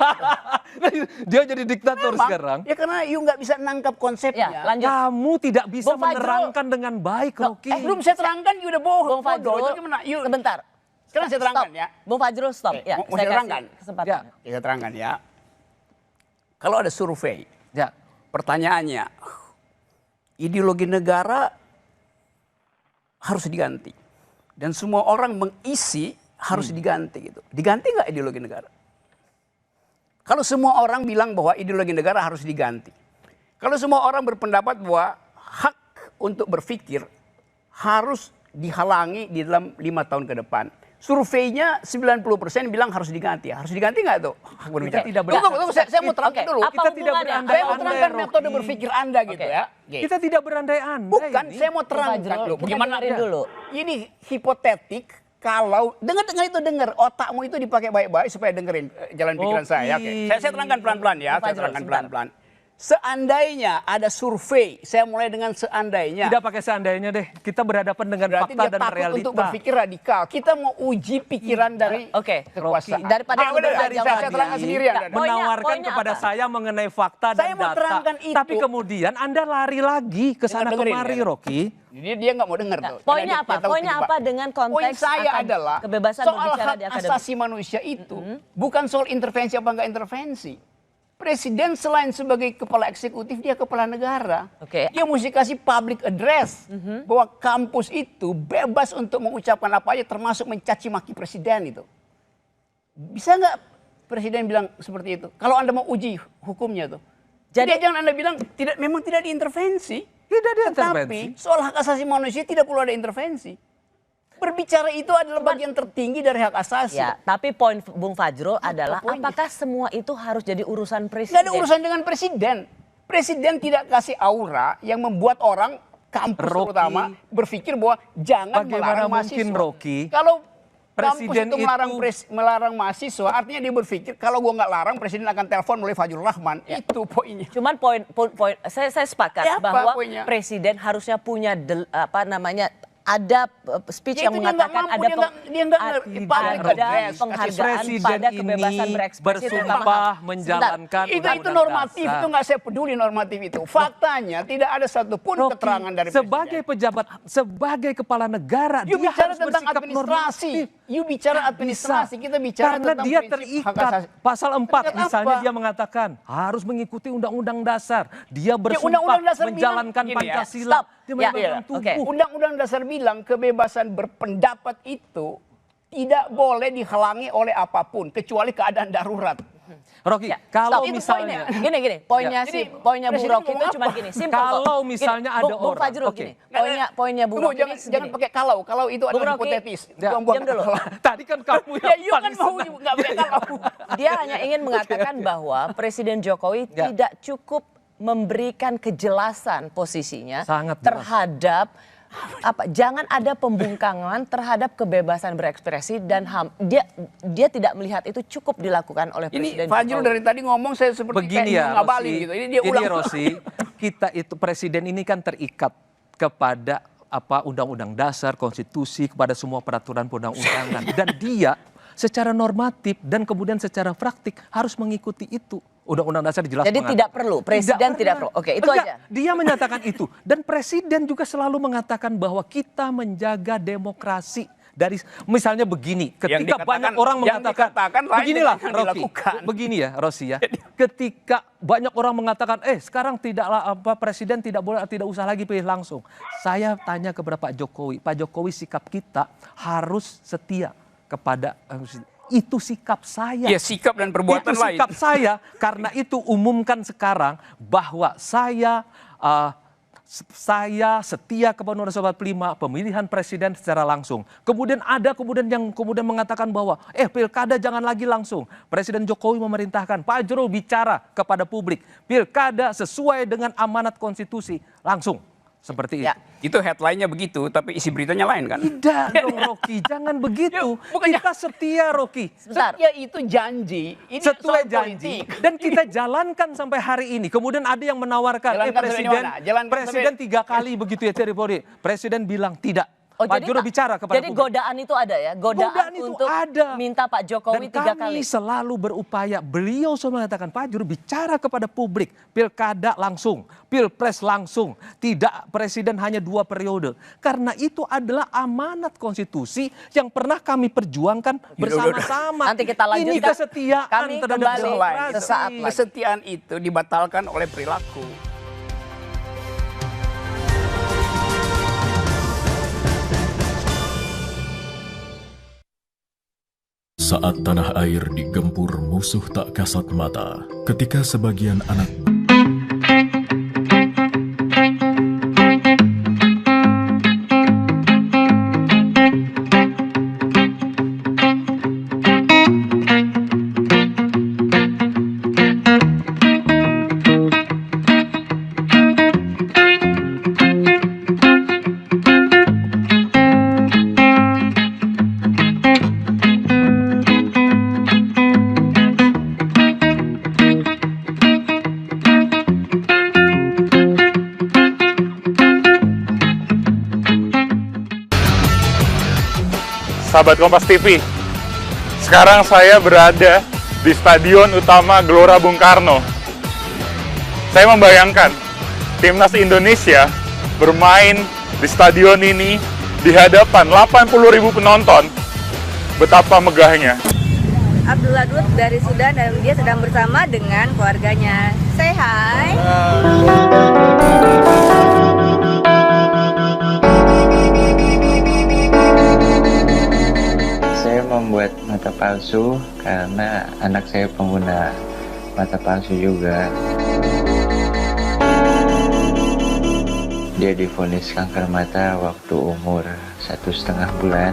Dia jadi diktator Memang, sekarang. Ya karena you nggak bisa nangkap konsepnya. Ya, lanjut. Kamu tidak bisa Bung Fajrul. menerangkan dengan baik, Rocky. Belum saya terangkan, you udah bohong. Bung Fajrul, Bodoh, itu gimana? You, sebentar. Sekarang saya terangkan Stop. ya. Bung Fajrul, stop. Oke, Ya, mau saya saya terangkan? kasih kesempatan. Ya. Oke, saya terangkan ya. Kalau ada survei, Ya. pertanyaannya, ideologi negara harus diganti. Dan semua orang mengisi harus diganti gitu. Diganti nggak ideologi negara? Kalau semua orang bilang bahwa ideologi negara harus diganti. Kalau semua orang berpendapat bahwa hak untuk berpikir harus dihalangi di dalam 5 tahun ke depan. Surveinya 90% bilang harus diganti. Harus diganti nggak tuh hak berbicara? Kita tidak Tunggu, saya mau terangkan Oke, dulu. apa Kita tidak hubungannya? berandai-andai, Saya mau terangkan Rocky. metode berpikir Anda gitu ya. Oke. Kita tidak berandai-andai. Bukan, ini. saya mau terangkan Fajrul, dulu. kita Bagaimana dengerin dulu. Ini hipotetik kalau dengar itu dengar otakmu itu dipakai baik-baik supaya dengerin jalan pikiran saya. Oke. Saya terangkan pelan-pelan ya. Bung Saya Fajrul, terangkan sebentar. pelan-pelan. Seandainya ada survei, saya mulai dengan seandainya. Tidak pakai seandainya deh. Kita berhadapan dengan Berarti fakta dia dan takut realita. untuk berpikir radikal. Kita mau uji pikiran dari kekuasaan. Daripada benar, dari saya terangkan sendirian. Menawarkan Poinnya kepada apa? saya mengenai fakta Saya dan mau data. terangkan itu. Tapi kemudian Anda lari lagi ke sana Dengerin, kemari, ya. Rocky. Dia nggak mau dengar tuh. Poinnya Karena apa? dia tahu Poinnya terjebak. apa dengan konteks Poin saya akan adalah kebebasan soal berbicara hak di akademik. asasi manusia itu bukan soal intervensi apa enggak intervensi. Presiden selain sebagai kepala eksekutif, dia kepala negara. Dia mesti kasih public address bahwa kampus itu bebas untuk mengucapkan apa aja, termasuk mencaci maki presiden itu. Bisa nggak presiden bilang seperti itu? Kalau Anda mau uji hukumnya tuh. Jadi jangan Anda bilang memang tidak diintervensi. Tidak diintervensi. Tetapi soal hak asasi manusia tidak perlu ada intervensi. Berbicara itu adalah bagian tertinggi dari hak asasi. Ya, tapi poin Bung Fajrul adalah apakah semua itu harus jadi urusan presiden? Nggak ada urusan dengan presiden. Presiden tidak kasih aura yang membuat orang kampus terutama berpikir bahwa jangan melarang mahasiswa. Kalau presiden kampus itu melarang mahasiswa, artinya dia berpikir kalau gua nggak larang, presiden akan telepon oleh Fajrul Rahman. Itu poinnya. Cuman poin saya sepakat Ya, apa bahwa poinnya? presiden harusnya punya ada speech yang mengatakan ada penghargaan pada kebebasan berekspresi. Bersumpah menjalankan itu normatif, itu nggak saya peduli normatif itu. Faktanya tidak ada satupun keterangan dari presiden. Sebagai pejabat, sebagai kepala negara, You dia bicara harus tentang bersikap administrasi. normatif. You bicara administrasi, kita bicara Karena tentang dia prinsip hak terikat. asasi. Pasal 4 Terikat misalnya apa? dia mengatakan harus mengikuti undang-undang dasar. Dia bersumpah Undang-Undang dasar menjalankan bilang, gini ya, Pancasila. stop. Dia Ya, memegang tubuh. Undang-undang dasar bilang kebebasan berpendapat itu tidak boleh dihalangi oleh apapun kecuali keadaan darurat. Rocky, kalau Itu misalnya poinnya poinnya Bung Rocky itu cuma gini, simpel kok. kalau misalnya Gini, ada Bung orang, Fajrul oke. gini, poinnya Bung Rocky ini Jangan pakai kalau itu Bung adalah Rocky, hipotetis. diam dulu. Tadi kan kamu Ya, yang you kan paling mau senang. nggak pakai kalau. Dia hanya ingin mengatakan bahwa Presiden Jokowi tidak cukup memberikan kejelasan posisinya Sangat jelas. terhadap jangan ada pembungkaman terhadap kebebasan berekspresi dan HAM. Dia tidak melihat itu cukup dilakukan oleh Presiden Ini Fajrul Jokowi. dari tadi ngomong saya seperti Begini ya, ngabalin Rosi. gitu. Ini dia ulang. Rosi, kita itu presiden ini kan terikat kepada undang-undang dasar, konstitusi, kepada semua peraturan perundang-undangan, dan dia secara normatif dan kemudian secara praktik harus mengikuti itu. Undang-undang dasar dijelaskan. Jadi tidak perlu, presiden tidak perlu. Oke, itu aja. Dia menyatakan itu. Dan presiden juga selalu mengatakan bahwa kita menjaga demokrasi. Dari misalnya begini, ketika banyak orang mengatakan, beginilah Rocky, begini ya Rosi ya. Ketika banyak orang mengatakan, sekarang tidaklah presiden tidak usah lagi pilih langsung. Saya tanya kepada Pak Jokowi sikap kita harus setia kepada itu sikap saya. Ya, sikap dan perbuatan itu lain. sikap saya, karena itu umumkan sekarang bahwa saya setia kepada Undang-Undang 45 pemilihan presiden secara langsung. Kemudian yang mengatakan bahwa pilkada jangan lagi langsung. Presiden Jokowi memerintahkan Pak Fajrul bicara kepada publik. Pilkada sesuai dengan amanat konstitusi langsung. Seperti itu. Itu headline-nya begitu, tapi isi beritanya lain kan? Tidak dong Rocky, jangan begitu. Kita setia Rocky. Setia itu janji. Ini Sesuai soal janji. politik. Dan kita jalankan sampai hari ini. Kemudian ada yang menawarkan, presiden 3 kali begitu ya Terry. Presiden bilang tidak. Pak Fajrul bicara kepada jadi publik. godaan itu ada ya? Godaan itu untuk ada. minta Pak Jokowi 3 kali. Kami selalu berupaya, beliau selalu mengatakan Pak Fajrul bicara kepada publik. Pilkada langsung, pilpres langsung. Tidak presiden hanya 2 periode. Karena itu adalah amanat konstitusi yang pernah kami perjuangkan bersama-sama. Nanti kita lanjutkan. Ini kesetiaan Kami terhadap kembali demokrasi. sesaat lagi. Kesetiaan itu dibatalkan oleh perilaku. Saat tanah air digempur musuh tak kasat mata, ketika sebagian anak sahabat Kompas TV. Sekarang saya berada di Stadion Utama Gelora Bung Karno. Saya membayangkan timnas Indonesia bermain di stadion ini di hadapan 80.000 penonton. Betapa megahnya. Abdullah Dut dari Sudan dan dia sedang bersama dengan keluarganya. Say hi. Saya membuat mata palsu karena anak saya pengguna mata palsu juga. Dia divonis kanker mata waktu umur 1,5 bulan.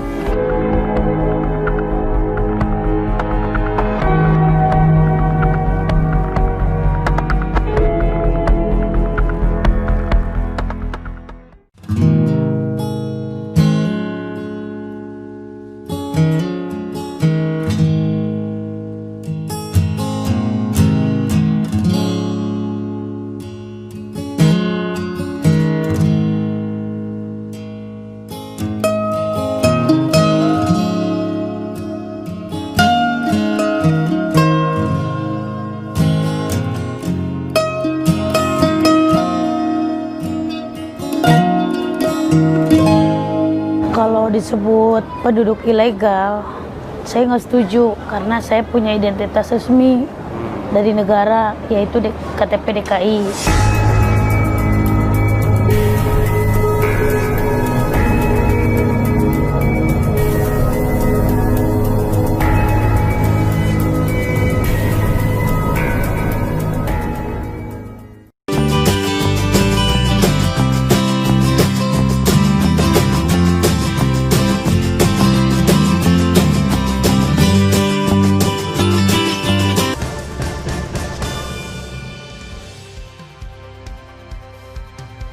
Kalau disebut penduduk ilegal, saya nggak setuju karena saya punya identitas resmi dari negara, yaitu KTP DKI.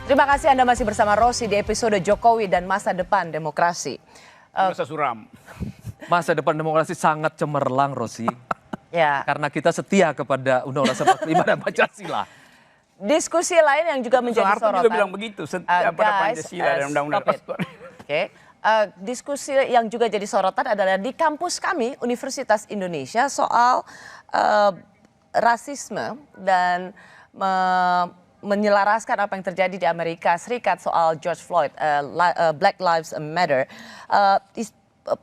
Terima kasih Anda masih bersama Rosi di episode Jokowi dan Masa Depan Demokrasi. Masa suram. Masa depan demokrasi sangat cemerlang, Rosi. Ya. Karena kita setia kepada Undang-Undang 45 dan Pancasila. Diskusi lain yang juga menjadi Soeharto sorotan. juga bilang begitu, setia pada Pancasila dan Undang-Undang stop it. Oke. Diskusi yang juga jadi sorotan adalah di kampus kami, Universitas Indonesia, soal rasisme dan menyelaraskan apa yang terjadi di Amerika Serikat soal George Floyd, Black Lives Matter.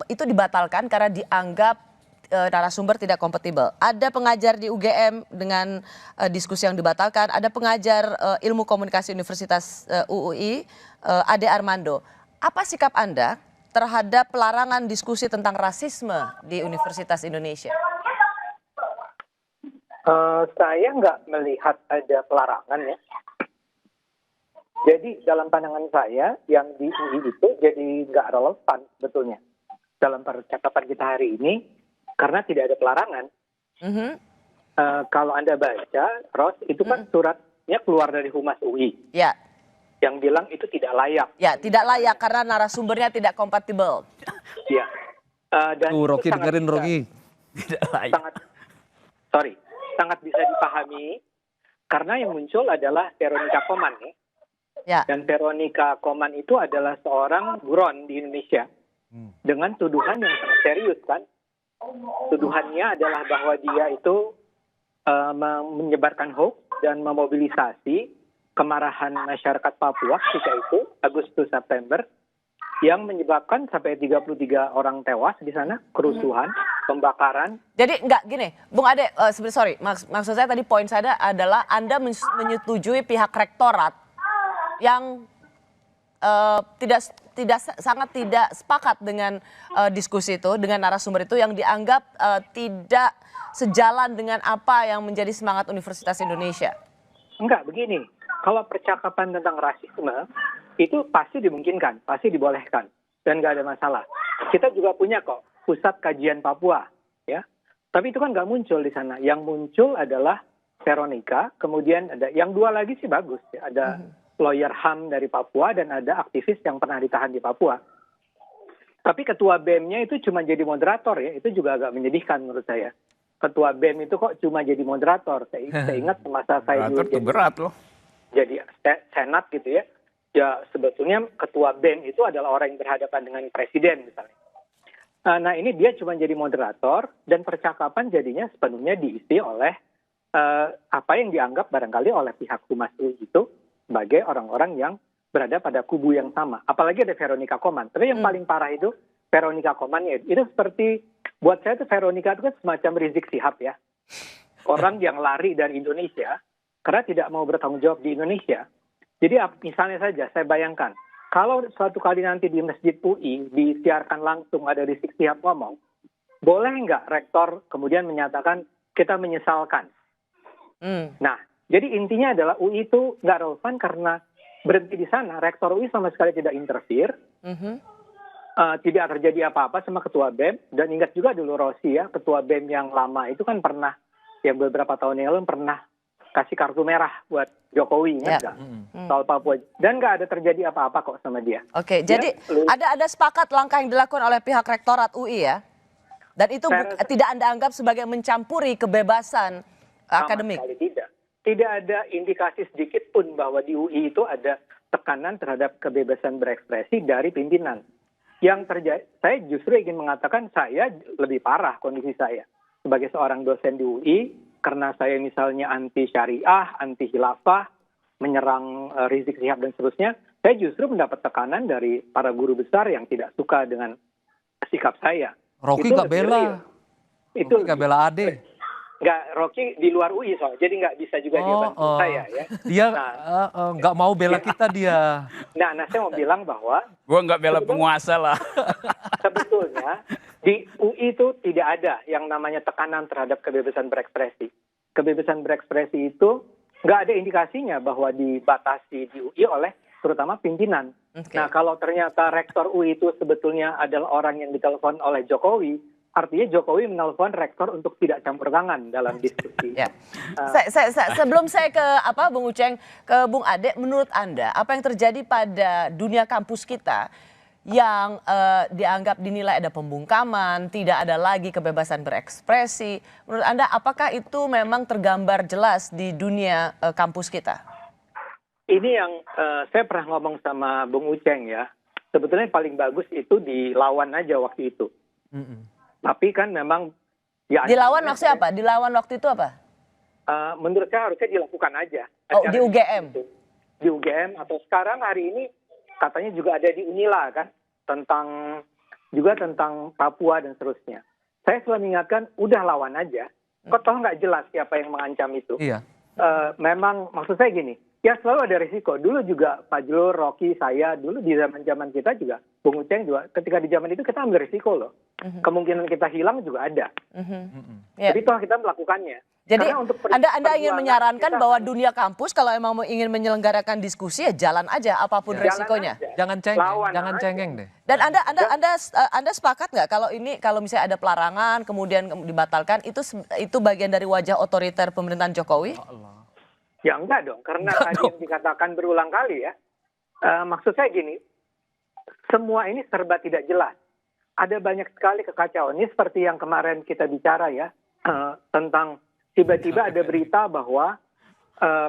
Itu dibatalkan karena dianggap narasumber tidak kompatibel. Ada pengajar di UGM dengan diskusi yang dibatalkan, ada pengajar ilmu komunikasi Universitas UUI, Ade Armando. Apa sikap Anda terhadap pelarangan diskusi tentang rasisme di Universitas Indonesia? Saya nggak melihat ada pelarangan ya. Jadi dalam pandangan saya yang di UI itu jadi nggak relevan sebetulnya dalam percakapan kita hari ini karena tidak ada pelarangan. Kalau Anda baca, Ros, itu kan suratnya keluar dari Humas UI. Ya. Yang bilang itu tidak layak. Ya, tidak layak karena narasumbernya tidak kompatibel. Ya. Dan Rocky dengerin Rocky. Tidak layak. Sangat bisa dipahami karena yang muncul adalah Veronica Koman ya. Ya. Dan Veronica Koman itu adalah seorang buron di Indonesia dengan tuduhan yang sangat serius kan. Tuduhannya adalah bahwa dia itu menyebarkan hoax dan memobilisasi kemarahan masyarakat Papua ketika itu Agustus September yang menyebabkan sampai 33 orang tewas di sana, kerusuhan, pembakaran. Jadi enggak gini, Bung Ade, maksud saya tadi poin saya adalah Anda menyetujui pihak rektorat yang sangat tidak sepakat dengan diskusi itu, dengan narasumber itu yang dianggap tidak sejalan dengan apa yang menjadi semangat Universitas Indonesia. Enggak, begini, kalau percakapan tentang rasisme itu pasti dimungkinkan, pasti dibolehkan, dan nggak ada masalah. Kita juga punya kok pusat kajian Papua, ya. Tapi itu kan nggak muncul di sana. Yang muncul adalah Veronica, kemudian ada yang dua lagi sih bagus, ya. Ada lawyer HAM dari Papua dan ada aktivis yang pernah ditahan di Papua. Tapi ketua BEM-nya itu cuma jadi moderator ya, itu juga agak menyedihkan menurut saya. Ketua BEM itu kok cuma jadi moderator. Saya ingat semasa saya dulu jadi berat loh. Jadi senat gitu ya. Ya sebetulnya ketua BEM itu adalah orang yang berhadapan dengan presiden misalnya. Nah ini dia cuma jadi moderator dan percakapan jadinya sepenuhnya diisi oleh apa yang dianggap barangkali oleh pihak Humas UI itu sebagai orang-orang yang berada pada kubu yang sama. Apalagi ada Veronica Koman. Tapi yang paling parah itu Veronica Koman itu seperti, buat saya itu Veronica itu kan semacam Rizik Sihab ya. Orang yang lari dari Indonesia karena tidak mau bertanggung jawab di Indonesia. Jadi misalnya saja saya bayangkan, kalau suatu kali nanti di Masjid UI disiarkan langsung ada Rizik Sihab ngomong, boleh nggak rektor kemudian menyatakan kita menyesalkan? Nah, jadi intinya adalah UI itu nggak relevan karena berhenti di sana. Rektor UI sama sekali tidak interfere, tidak terjadi apa-apa sama ketua BEM. Dan ingat juga dulu Rossi ya, ketua BEM yang lama itu kan pernah, yang beberapa tahun yang lalu pernah kasih kartu merah buat Jokowi, soal Papua. Dan nggak ada terjadi apa-apa kok sama dia. Oke, jadi ada sepakat langkah yang dilakukan oleh pihak rektorat UI ya? Dan itu tidak Anda anggap sebagai mencampuri kebebasan akademik? Sama sekali tidak. Tidak ada indikasi sedikit pun bahwa di UI itu ada tekanan terhadap kebebasan berekspresi dari pimpinan. Yang terjadi, saya justru ingin mengatakan saya lebih parah kondisi saya. Sebagai seorang dosen di UI, karena saya misalnya anti syariah, anti khilafah, menyerang Rizik Sihab dan seterusnya, saya justru mendapat tekanan dari para guru besar yang tidak suka dengan sikap saya. Rocky nggak bela. Itu nggak bela Ade. Nggak, Rocky di luar UI soalnya, jadi nggak bisa juga dia bantu saya ya. Dia nggak mau bela kita dia. Nah, saya mau bilang bahwa gua nggak bela penguasa lah. Sebetulnya di UI itu tidak ada yang namanya tekanan terhadap kebebasan berekspresi. Kebebasan berekspresi itu nggak ada indikasinya bahwa dibatasi di UI oleh terutama pimpinan. Nah, kalau ternyata rektor UI itu sebetulnya adalah orang yang ditelepon oleh Jokowi, artinya Jokowi menelpon rektor untuk tidak campur tangan dalam diskusi. Sebelum saya ke Bung Uceng, ke Bung Ade, menurut Anda apa yang terjadi pada dunia kampus kita yang dianggap dinilai ada pembungkaman, tidak ada lagi kebebasan berekspresi. Menurut Anda apakah itu memang tergambar jelas di dunia kampus kita? Ini yang saya pernah ngomong sama Bung Uceng ya. Sebetulnya paling bagus itu dilawan aja waktu itu. Tapi kan memang ya dilawan maksudnya apa? Dilawan waktu itu apa? Menurut saya harusnya dilakukan aja. Di UGM. Di UGM atau sekarang hari ini katanya juga ada di Unila kan tentang Papua dan seterusnya. Saya selalu mengingatkan udah lawan aja. Kok toh nggak jelas siapa yang mengancam itu? Iya. Memang maksud saya gini, ya selalu ada risiko. Dulu juga Pak Julur, Rocky, saya dulu di zaman kita juga, Bung Uceng juga. Ketika di zaman itu kita ambil risiko loh. Kemungkinan kita hilang juga ada. Jadi toh kita melakukannya. Jadi Anda ingin menyarankan bahwa dunia kampus kalau emang ingin menyelenggarakan diskusi ya jalan aja apapun resikonya. Jangan cengeng deh. Dan Anda sepakat nggak kalau misalnya ada pelarangan kemudian dibatalkan itu bagian dari wajah otoriter pemerintahan Jokowi? Ya enggak dong, karena tadi yang dikatakan berulang kali ya. Maksud saya gini, semua ini serba tidak jelas. Ada banyak sekali kekacauan. Ini seperti yang kemarin kita bicara ya tentang tiba-tiba ada berita bahwa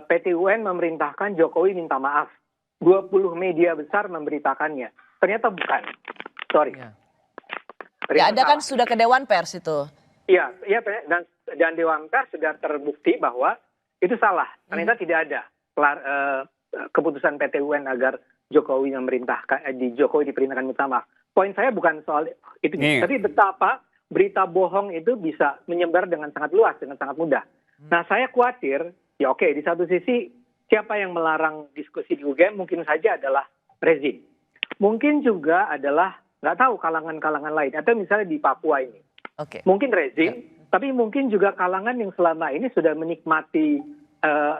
PT UN memerintahkan Jokowi minta maaf. 20 media besar memberitakannya. Ternyata bukan. Sorry. Ya, Anda kan sudah ke Dewan Pers itu. Iya, dan Dewan Pers sudah terbukti bahwa itu salah. Ternyata tidak ada keputusan PT UN agar Jokowi memerintahkan Jokowi diperintahkan minta maaf. Poin saya bukan soal itu, tapi betapa berita bohong itu bisa menyebar dengan sangat luas, dengan sangat mudah. Nah, saya khawatir, ya oke, di satu sisi siapa yang melarang diskusi di UGM mungkin saja adalah rezim. Mungkin juga adalah, nggak tahu, kalangan-kalangan lain. Atau misalnya di Papua ini. Mungkin rezim, tapi mungkin juga kalangan yang selama ini sudah menikmati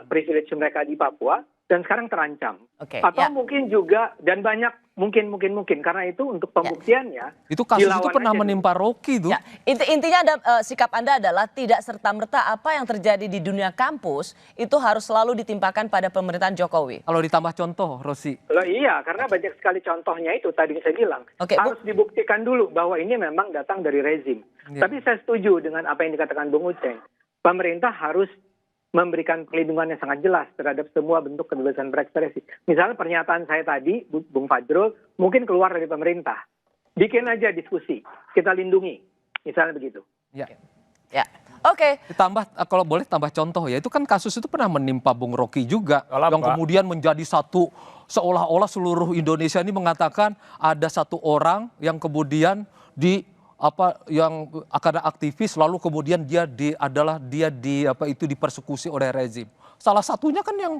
privilege mereka di Papua dan sekarang terancam. Atau mungkin juga, dan banyak mungkin karena itu untuk pembuktiannya itu kasus itu pernah menimpa Rocky tuh. Intinya sikap Anda adalah tidak serta-merta apa yang terjadi di dunia kampus itu harus selalu ditimpakan pada pemerintahan Jokowi. Kalau ditambah contoh, Rosi. Iya, karena banyak sekali contohnya itu tadi saya bilang. Harus dibuktikan dulu bahwa ini memang datang dari rezim. Tapi saya setuju dengan apa yang dikatakan Bung Uceng. Pemerintah harus memberikan perlindungan yang sangat jelas terhadap semua bentuk kebebasan berekspresi. Misalnya pernyataan saya tadi, Bung Fajrul, mungkin keluar dari pemerintah. Bikin aja diskusi, kita lindungi, misalnya begitu. Ya. Ya, oke. Ditambah kalau boleh tambah contoh ya, itu kan kasus itu pernah menimpa Bung Rocky juga, yang kemudian menjadi satu seolah-olah seluruh Indonesia ini mengatakan ada satu orang yang kemudian yang akan aktivis lalu kemudian dia dipersekusi oleh rezim. Salah satunya kan yang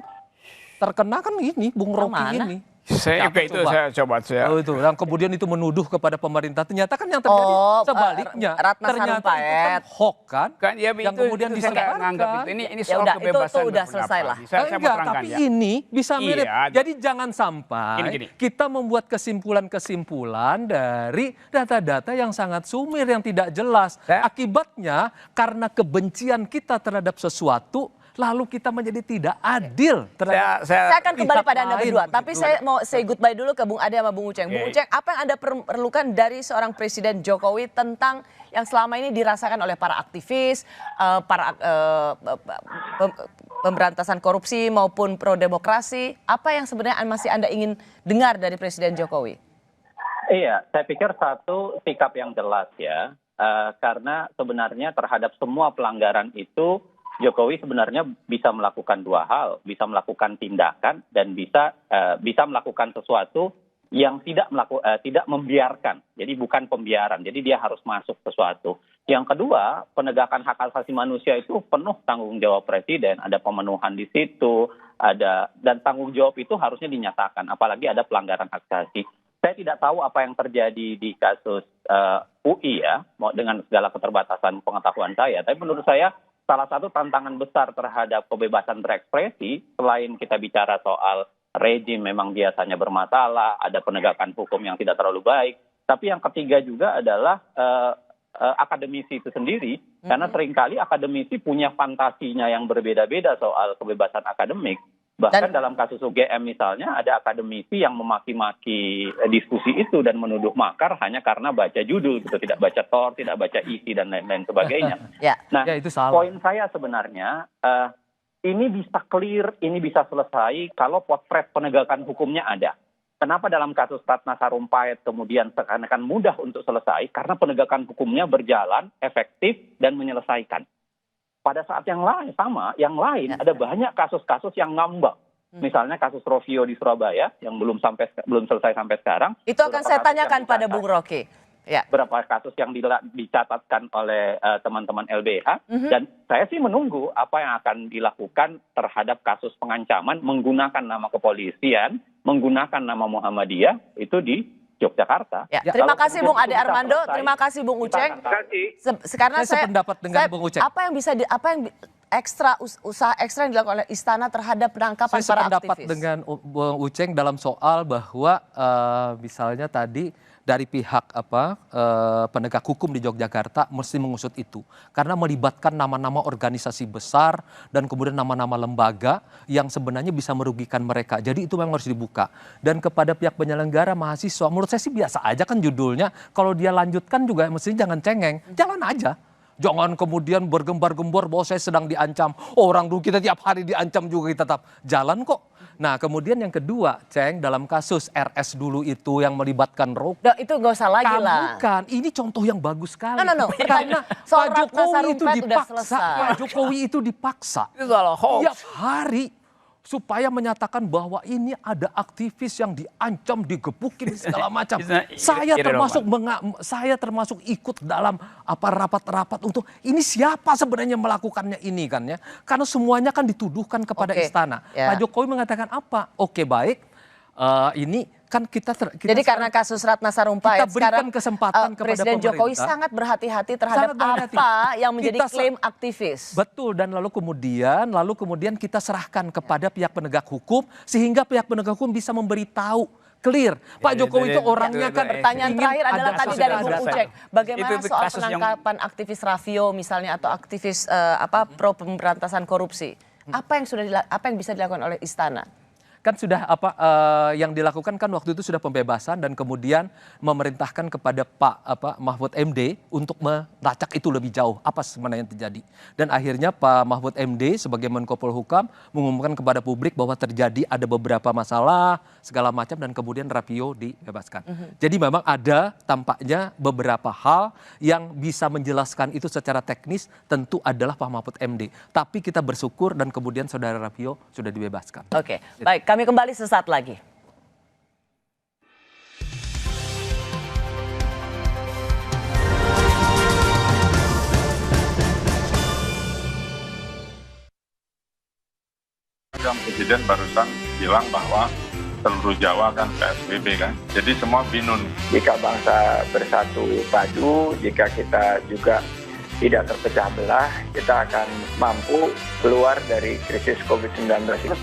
terkena kan ini Bung Rocky ini. Saya itu saya coba saya. Itu yang kemudian itu menuduh kepada pemerintah. Ternyata kan yang terjadi sebaliknya. Ratna Ternyata itu kan hoax kan. Ya, yang kemudian disebarkan. Ini soal kebebasan itu udah selesai lah. Tapi ini bisa mirip. Jadi jangan sampai kita membuat kesimpulan-kesimpulan dari data-data yang sangat sumir yang tidak jelas. Akibatnya karena kebencian kita terhadap sesuatu, lalu kita menjadi tidak adil. Saya akan kembali pada Anda berdua, tapi saya mau say goodbye dulu ke Bung Ade sama Bung Uceng. Bung Uceng, apa yang Anda perlukan dari seorang Presiden Jokowi tentang yang selama ini dirasakan oleh para aktivis, para pemberantasan korupsi maupun pro demokrasi? Apa yang sebenarnya masih Anda ingin dengar dari Presiden Jokowi? Iya, saya pikir satu sikap yang jelas ya, karena sebenarnya terhadap semua pelanggaran itu Jokowi sebenarnya bisa melakukan dua hal, bisa melakukan tindakan dan bisa melakukan sesuatu yang tidak membiarkan. Jadi bukan pembiaran. Jadi dia harus masuk sesuatu. Yang kedua, penegakan hak asasi manusia itu penuh tanggung jawab presiden. Ada pemenuhan di situ, dan tanggung jawab itu harusnya dinyatakan. Apalagi ada pelanggaran hak asasi. Saya tidak tahu apa yang terjadi di kasus UI ya, dengan segala keterbatasan pengetahuan saya. Tapi menurut saya salah satu tantangan besar terhadap kebebasan berekspresi, selain kita bicara soal rejim memang biasanya bermasalah, ada penegakan hukum yang tidak terlalu baik, tapi yang ketiga juga adalah akademisi itu sendiri, karena seringkali akademisi punya fantasinya yang berbeda-beda soal kebebasan akademik. Bahkan dalam kasus UGM misalnya ada akademisi yang memaki-maki diskusi itu dan menuduh makar hanya karena baca judul gitu, tidak baca tor, tidak baca isi dan lain-lain sebagainya. Nah, itu poin saya sebenarnya ini bisa clear, ini bisa selesai kalau potret penegakan hukumnya ada. Kenapa dalam kasus Ratna Sarumpait kemudian seakan-akan mudah untuk selesai? Karena penegakan hukumnya berjalan, efektif dan menyelesaikan. Pada saat yang lain ada banyak kasus-kasus yang ngambang. Misalnya kasus Rovio di Surabaya yang belum selesai sampai sekarang. Itu akan saya tanyakan pada Bung Rocky. Ya. Berapa kasus yang dicatatkan oleh teman-teman LBH dan saya sih menunggu apa yang akan dilakukan terhadap kasus pengancaman menggunakan nama kepolisian, menggunakan nama Muhammadiyah itu di Yogyakarta. Ya, terima kasih Bung Ade Armando, terima kasih Bung Uceng. Karena saya sependapat dengan Bung Uceng. Apa yang usaha ekstra yang dilakukan oleh Istana terhadap penangkapan para aktivis? Saya sependapat dengan Bung Uceng dalam soal bahwa misalnya tadi dari pihak penegak hukum di Yogyakarta mesti mengusut itu karena melibatkan nama-nama organisasi besar dan kemudian nama-nama lembaga yang sebenarnya bisa merugikan mereka. Jadi itu memang harus dibuka. Dan kepada pihak penyelenggara mahasiswa, menurut saya sih biasa aja kan judulnya. Kalau dia lanjutkan juga mestinya jangan cengeng, jalan aja. Jangan kemudian bergembar-gembor bahwa saya sedang diancam. Orang dulu kita tiap hari diancam juga kita tetap jalan kok. Nah kemudian yang kedua, Ceng, dalam kasus RS dulu itu yang melibatkan Rocky. Itu nggak usah lagi lah. Bukan, ini contoh yang bagus sekali. No. Karena Pak Jokowi itu dipaksa. Pak Jokowi itu dipaksa. Tiap hari supaya menyatakan bahwa ini ada aktivis yang diancam, digebukin segala macam. Saya termasuk ikut dalam rapat-rapat untuk ini siapa sebenarnya melakukannya ini kan ya. Karena semuanya kan dituduhkan kepada istana. Pak Jokowi mengatakan apa? Oke, baik. Ini kan kita jadi karena kasus Ratna Sarumpait sekarang kesempatan kepada Presiden Jokowi sangat berhati-hati terhadap apa yang menjadi klaim aktivis. Betul, dan lalu kemudian kita serahkan kepada pihak penegak hukum sehingga pihak penegak hukum bisa memberitahu clear. Pak Jokowi itu orangnya kan. Pertanyaan terakhir adalah tadi dari Bung Uceng. Bagaimana soal penangkapan aktivis Ravio misalnya atau aktivis pro pemberantasan korupsi? Apa yang bisa dilakukan oleh istana? kan sudah yang dilakukan kan waktu itu sudah pembebasan dan kemudian memerintahkan kepada Pak Mahfud MD untuk melacak itu lebih jauh apa sebenarnya yang terjadi. Dan akhirnya Pak Mahfud MD sebagai Menko Polhukam mengumumkan kepada publik bahwa terjadi ada beberapa masalah segala macam dan kemudian Rapio dibebaskan. Jadi memang ada tampaknya beberapa hal yang bisa menjelaskan itu secara teknis tentu adalah Pak Mahfud MD. Tapi kita bersyukur dan kemudian saudara Rapio sudah dibebaskan. Oke, baik. Kami kembali sesaat lagi. Presiden barusan bilang bahwa seluruh Jawa kan PSBB kan. Jadi semua bingung. Jika bangsa bersatu padu, jika kita juga tidak terpecah belah, kita akan mampu keluar dari krisis COVID-19 ini.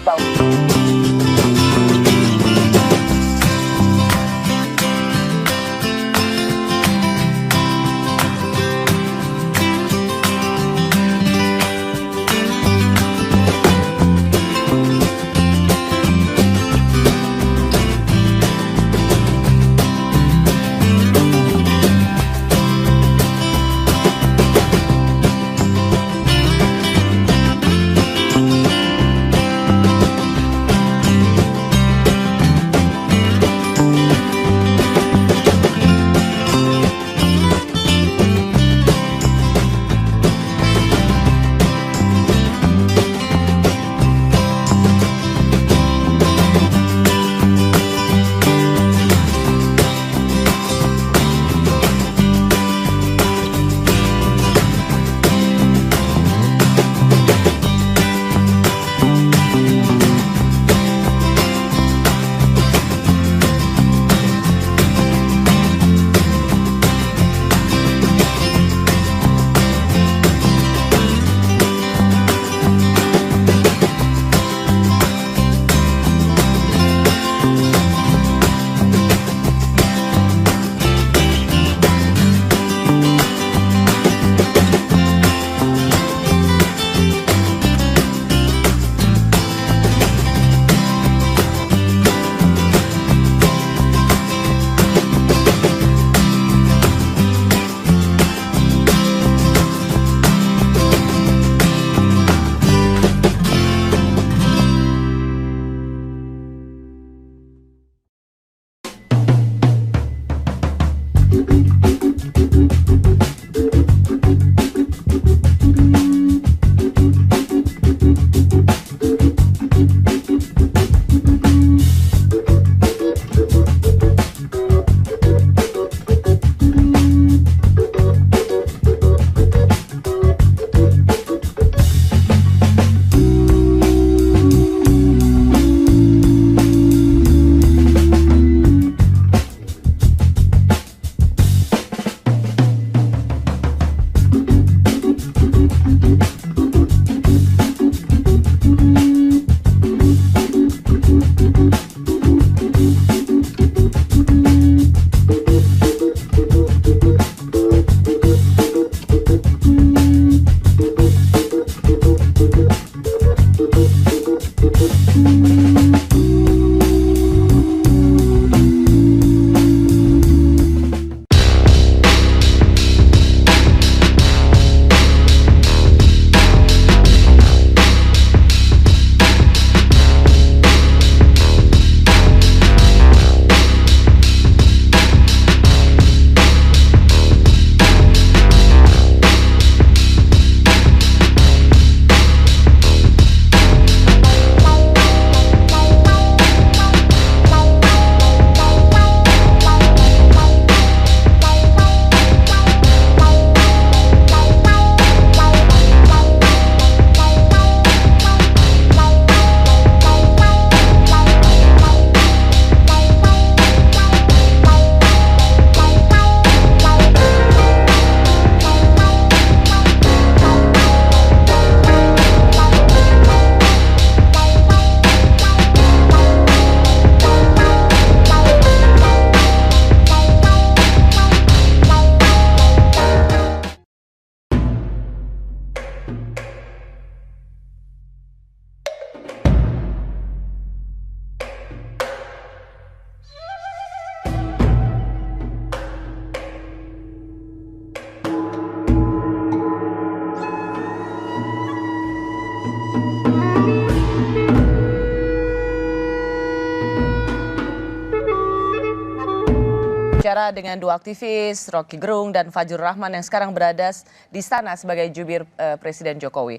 Bicara dengan dua aktivis, Rocky Gerung dan Fajrul Rahman yang sekarang berada di sana sebagai jubir Presiden Jokowi.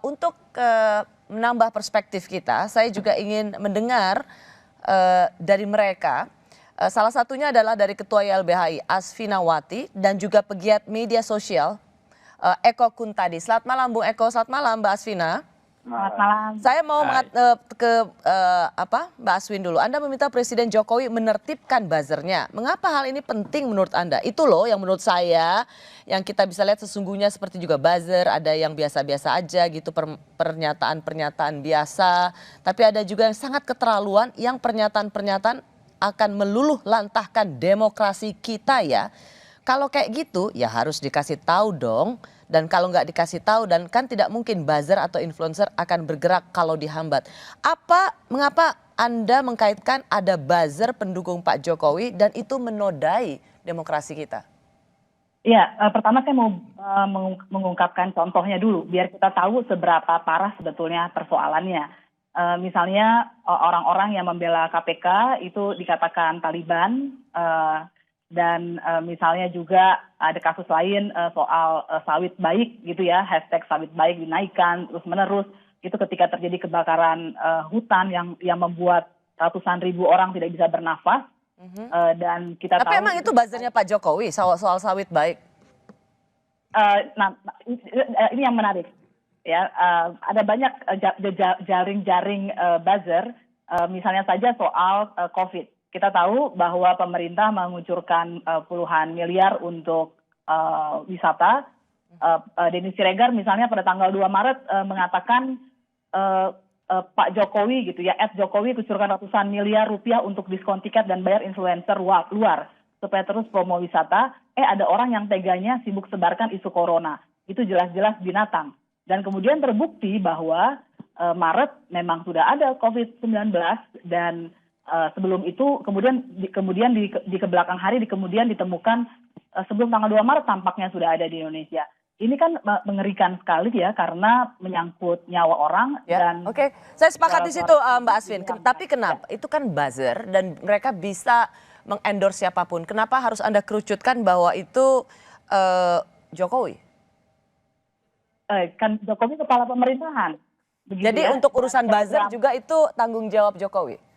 Untuk menambah perspektif kita, saya juga ingin mendengar dari mereka. Salah satunya adalah dari Ketua YLBHI Asfinawati dan juga pegiat media sosial Eko Kuntadi. Selamat malam Bung Eko, selamat malam Mbak Asvina. Selamat malam. Saya mau ke Mbak Aswin dulu. Anda meminta Presiden Jokowi menertibkan buzzernya. Mengapa hal ini penting menurut Anda? Itu loh yang menurut saya yang kita bisa lihat sesungguhnya seperti juga buzzer, ada yang biasa-biasa aja gitu, pernyataan-pernyataan biasa. Tapi ada juga yang sangat keterlaluan, yang pernyataan-pernyataan akan meluluh lantahkan demokrasi kita ya. Kalau kayak gitu ya harus dikasih tahu dong. Dan kalau nggak dikasih tahu dan kan tidak mungkin buzzer atau influencer akan bergerak kalau dihambat. Mengapa Anda mengkaitkan ada buzzer pendukung Pak Jokowi dan itu menodai demokrasi kita? Ya, pertama saya mau mengungkapkan contohnya dulu biar kita tahu seberapa parah sebetulnya persoalannya. Misalnya orang-orang yang membela KPK itu dikatakan Taliban. Dan misalnya juga ada kasus lain soal sawit baik gitu ya, hashtag sawit baik dinaikkan terus menerus. Itu ketika terjadi kebakaran hutan yang membuat ratusan ribu orang tidak bisa bernafas. Dan kita Tapi emang itu buzzernya Pak Jokowi soal sawit baik? Nah, ini yang menarik. Ya, ada banyak jaring-jaring buzzer, misalnya saja soal COVID. Kita tahu bahwa pemerintah mengucurkan puluhan miliar untuk wisata. Denny Siregar misalnya pada tanggal 2 Maret mengatakan Pak Jokowi gitu ya, @Jokowi kucurkan ratusan miliar rupiah untuk diskon tiket dan bayar influencer luar supaya terus promo wisata. Ada orang yang teganya sibuk sebarkan isu corona. Itu jelas-jelas binatang. Dan kemudian terbukti bahwa Maret memang sudah ada COVID-19 dan sebelum itu kemudian di kebelakang hari kemudian ditemukan sebelum tanggal 2 Maret tampaknya sudah ada di Indonesia. Ini kan mengerikan sekali ya karena menyangkut nyawa orang dan Oke, saya sepakat di situ Mbak Asvin. Tapi kenapa? Itu kan buzzer dan mereka bisa mengendorse siapapun. Kenapa harus Anda kerucutkan bahwa itu Jokowi? Kan Jokowi kepala pemerintahan. Jadi untuk urusan buzzer juga itu tanggung jawab Jokowi?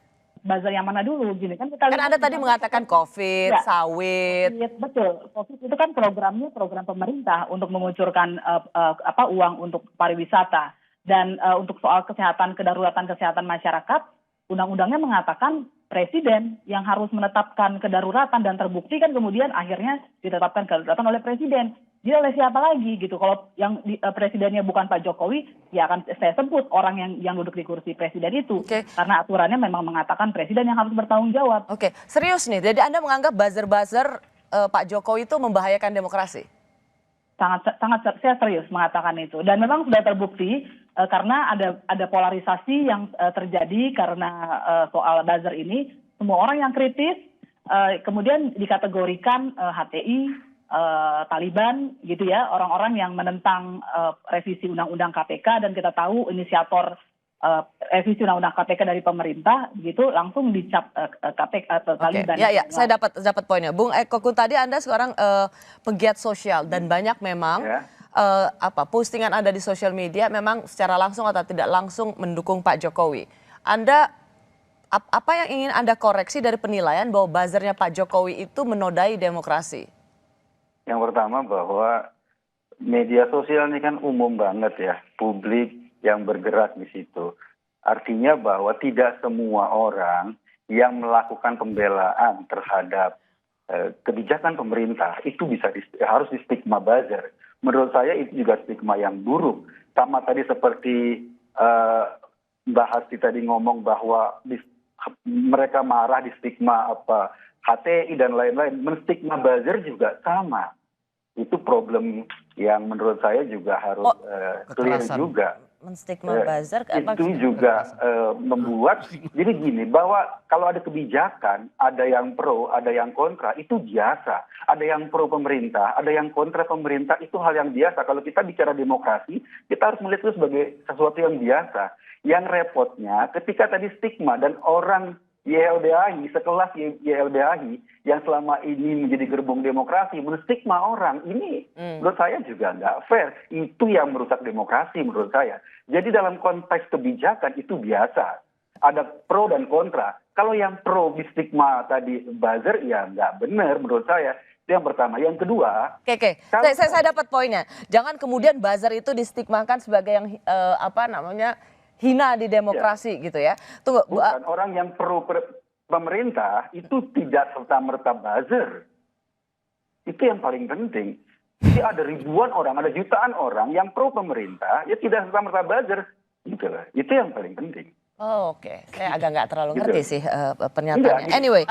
Buzzer yang mana dulu gini kan kita Anda tadi mengatakan COVID, sawit. Betul, COVID itu kan program pemerintah untuk mengucurkan uang untuk pariwisata dan untuk soal kedaruratan kesehatan masyarakat, undang-undangnya mengatakan presiden yang harus menetapkan kedaruratan dan terbukti kan kemudian akhirnya ditetapkan kedaruratan oleh presiden. Dia oleh siapa lagi gitu? Kalau yang presidennya bukan Pak Jokowi, ya akan saya sebut orang yang duduk di kursi presiden itu. Karena aturannya memang mengatakan presiden yang harus bertanggung jawab. Oke, serius nih. Jadi Anda menganggap buzzer-buzzer Pak Jokowi itu membahayakan demokrasi? Sangat saya serius mengatakan itu. Dan memang sudah terbukti karena ada polarisasi yang terjadi karena soal buzzer ini. Semua orang yang kritis kemudian dikategorikan HTI, Taliban gitu ya, orang-orang yang menentang revisi undang-undang KPK dan kita tahu inisiator revisi undang-undang KPK dari pemerintah gitu langsung dicap KPK atau Taliban. Ya, saya dapat poinnya. Bung Eko tadi Anda sekarang pegiat sosial dan banyak memang postingan Anda di sosial media memang secara langsung atau tidak langsung mendukung Pak Jokowi. Anda apa yang ingin Anda koreksi dari penilaian bahwa buzzernya Pak Jokowi itu menodai demokrasi? Yang pertama bahwa media sosial ini kan umum banget ya, publik yang bergerak di situ. Artinya bahwa tidak semua orang yang melakukan pembelaan terhadap kebijakan pemerintah itu harus di stigma buzzer. Menurut saya itu juga stigma yang buruk. Sama tadi seperti Mbak Hasti tadi ngomong bahwa mereka marah di stigma HTI dan lain-lain, menstigma buzzer juga sama. Itu problem yang menurut saya juga harus clear juga. Menstigma buzzer itu juga membuat jadi gini bahwa kalau ada kebijakan, ada yang pro, ada yang kontra, itu biasa. Ada yang pro pemerintah, ada yang kontra pemerintah, itu hal yang biasa. Kalau kita bicara demokrasi, kita harus melihat itu sebagai sesuatu yang biasa. Yang repotnya ketika tadi stigma dan orang YLBHI, sekelas YLBHI yang selama ini menjadi gerbong demokrasi, menstigma orang, ini menurut saya juga nggak fair. Itu yang merusak demokrasi menurut saya. Jadi dalam konteks kebijakan itu biasa. Ada pro dan kontra. Kalau yang pro di stigma tadi buzzer, ya nggak benar menurut saya. Itu yang pertama. Yang kedua, Oke. Saya dapat poinnya. Jangan kemudian buzzer itu distigmakan sebagai yang hina di demokrasi gitu ya. Tunggu. Bukan orang yang pro pemerintah itu tidak serta-merta buzzer. Itu yang paling penting. Jadi ada ribuan orang, ada jutaan orang yang pro pemerintah, ya tidak serta-merta buzzer. Gitu lah. Itu yang paling penting. Oh, oke. Saya agak nggak terlalu ngerti sih pernyataannya. Anyway,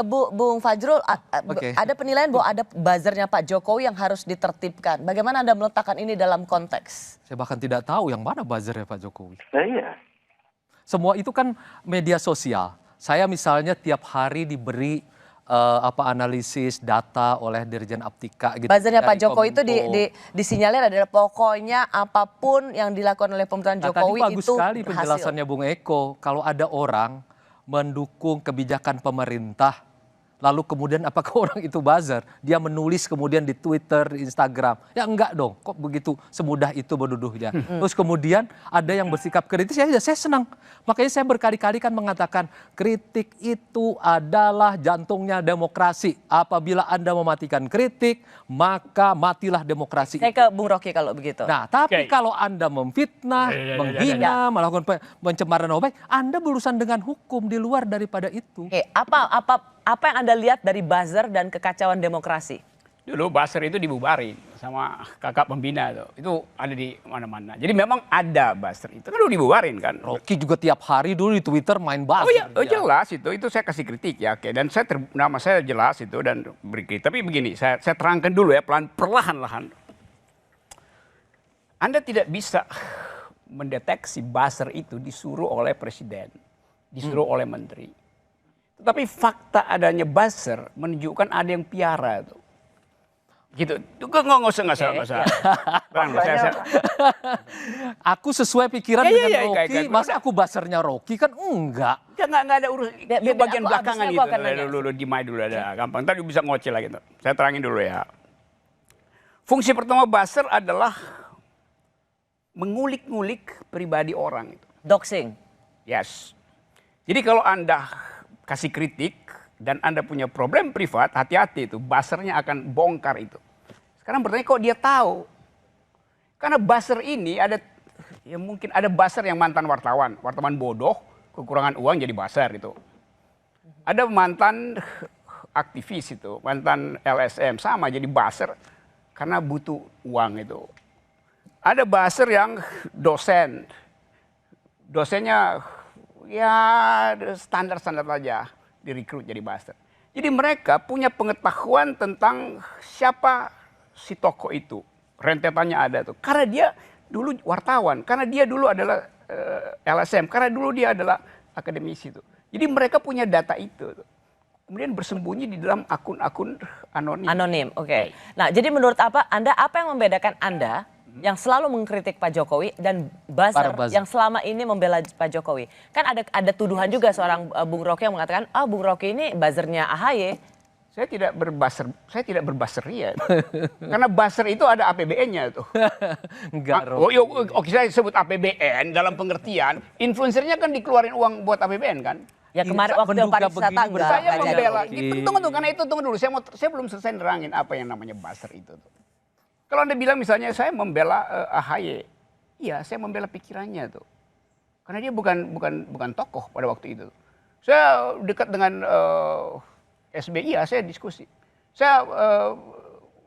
Bung Fajrul, ada penilaian bahwa ada buzzernya Pak Jokowi yang harus ditertibkan. Bagaimana Anda meletakkan ini dalam konteks? Saya bahkan tidak tahu yang mana buzzernya Pak Jokowi. Iya. Semua itu kan media sosial. Saya misalnya tiap hari diberi analisis data oleh Dirjen Aptika gitu. Buzzernya Pak Jokowi itu disinyalir adalah pokoknya apapun yang dilakukan oleh pemerintahan Jokowi tadi bagus itu sekali berhasil. Penjelasannya Bung Eko. Kalau ada orang mendukung kebijakan pemerintah, lalu kemudian apakah orang itu buzzer? Dia menulis kemudian di Twitter, di Instagram. Ya enggak dong, kok begitu semudah itu menuduhnya. Terus kemudian ada yang bersikap kritis, ya saya senang. Makanya saya berkali-kali kan mengatakan kritik itu adalah jantungnya demokrasi. Apabila Anda mematikan kritik, maka matilah demokrasi. Saya ke Bung Rocky kalau begitu. Nah, tapi kalau Anda memfitnah, menghina, melakukan pencemaran nama baik, Anda berurusan dengan hukum di luar daripada itu. Oke, apa yang Anda lihat dari buzzer dan kekacauan demokrasi? Dulu buzzer itu dibubarin sama kakak pembina tuh. Itu ada di mana-mana. Jadi memang ada buzzer itu kan udah dibubarin kan. Rocky juga tiap hari dulu di Twitter main buzzer. Oh iya, jelas itu saya kasih kritik ya. Oke. Dan nama saya jelas itu dan beri kritik. Tapi begini, saya terangkan dulu ya perlahan-lahan. Anda tidak bisa mendeteksi buzzer itu disuruh oleh presiden, disuruh oleh menteri. Tetapi fakta adanya buzzer menunjukkan ada yang piara tuh. Gitu. Nggak usah. Aku sesuai pikiran dengan Rocky, masa aku buzzernya Rocky kan enggak. Nggak ada urus. Itu bagian belakangan itu. Dulu dimai dulu ada gampang. Tadi bisa ngoceh lagi. Saya terangin dulu ya. Fungsi pertama buzzer adalah mengulik-ngulik pribadi orang itu. Doxing. Yes. Jadi kalau Anda kasih kritik dan Anda punya problem privat, hati-hati itu, buzzernya akan bongkar itu. Sekarang bertanya kok dia tahu? Karena buzzer ini ada, ya mungkin ada buzzer yang mantan wartawan bodoh, kekurangan uang jadi buzzer itu. Ada mantan aktivis itu, mantan LSM sama jadi buzzer karena butuh uang itu. Ada buzzer yang dosennya ya standar-standar aja. Direkrut jadi buzzer. Jadi mereka punya pengetahuan tentang siapa si tokoh itu. Rentetannya ada tuh. Karena dia dulu wartawan. Karena dia dulu adalah LSM. Karena dulu dia adalah akademisi tuh. Jadi mereka punya data itu tuh. Kemudian bersembunyi di dalam akun-akun anonim. Anonim, oke. Nah, jadi menurut Anda apa yang membedakan Anda yang selalu mengkritik Pak Jokowi dan buzzer yang selama ini membela Pak Jokowi? Kan ada tuduhan juga seorang Bung Rocky yang mengatakan, Bung Rocky ini buzzernya AHY. Saya tidak berbuzzer ya. Karena buzzer itu ada APBN-nya tuh. Enggak, Oke, saya sebut APBN dalam pengertian influencernya kan dikeluarin uang buat APBN kan. Ya kemarin waktu pariwisata enggak. Saya membela. Tunggu karena itu tunggu dulu. Saya belum selesai nerangin apa yang namanya buzzer itu tuh. Kalau Anda bilang misalnya saya membela AHY, iya saya membela pikirannya tuh, karena dia bukan tokoh pada waktu itu. Saya dekat dengan SBY, ya saya diskusi. Saya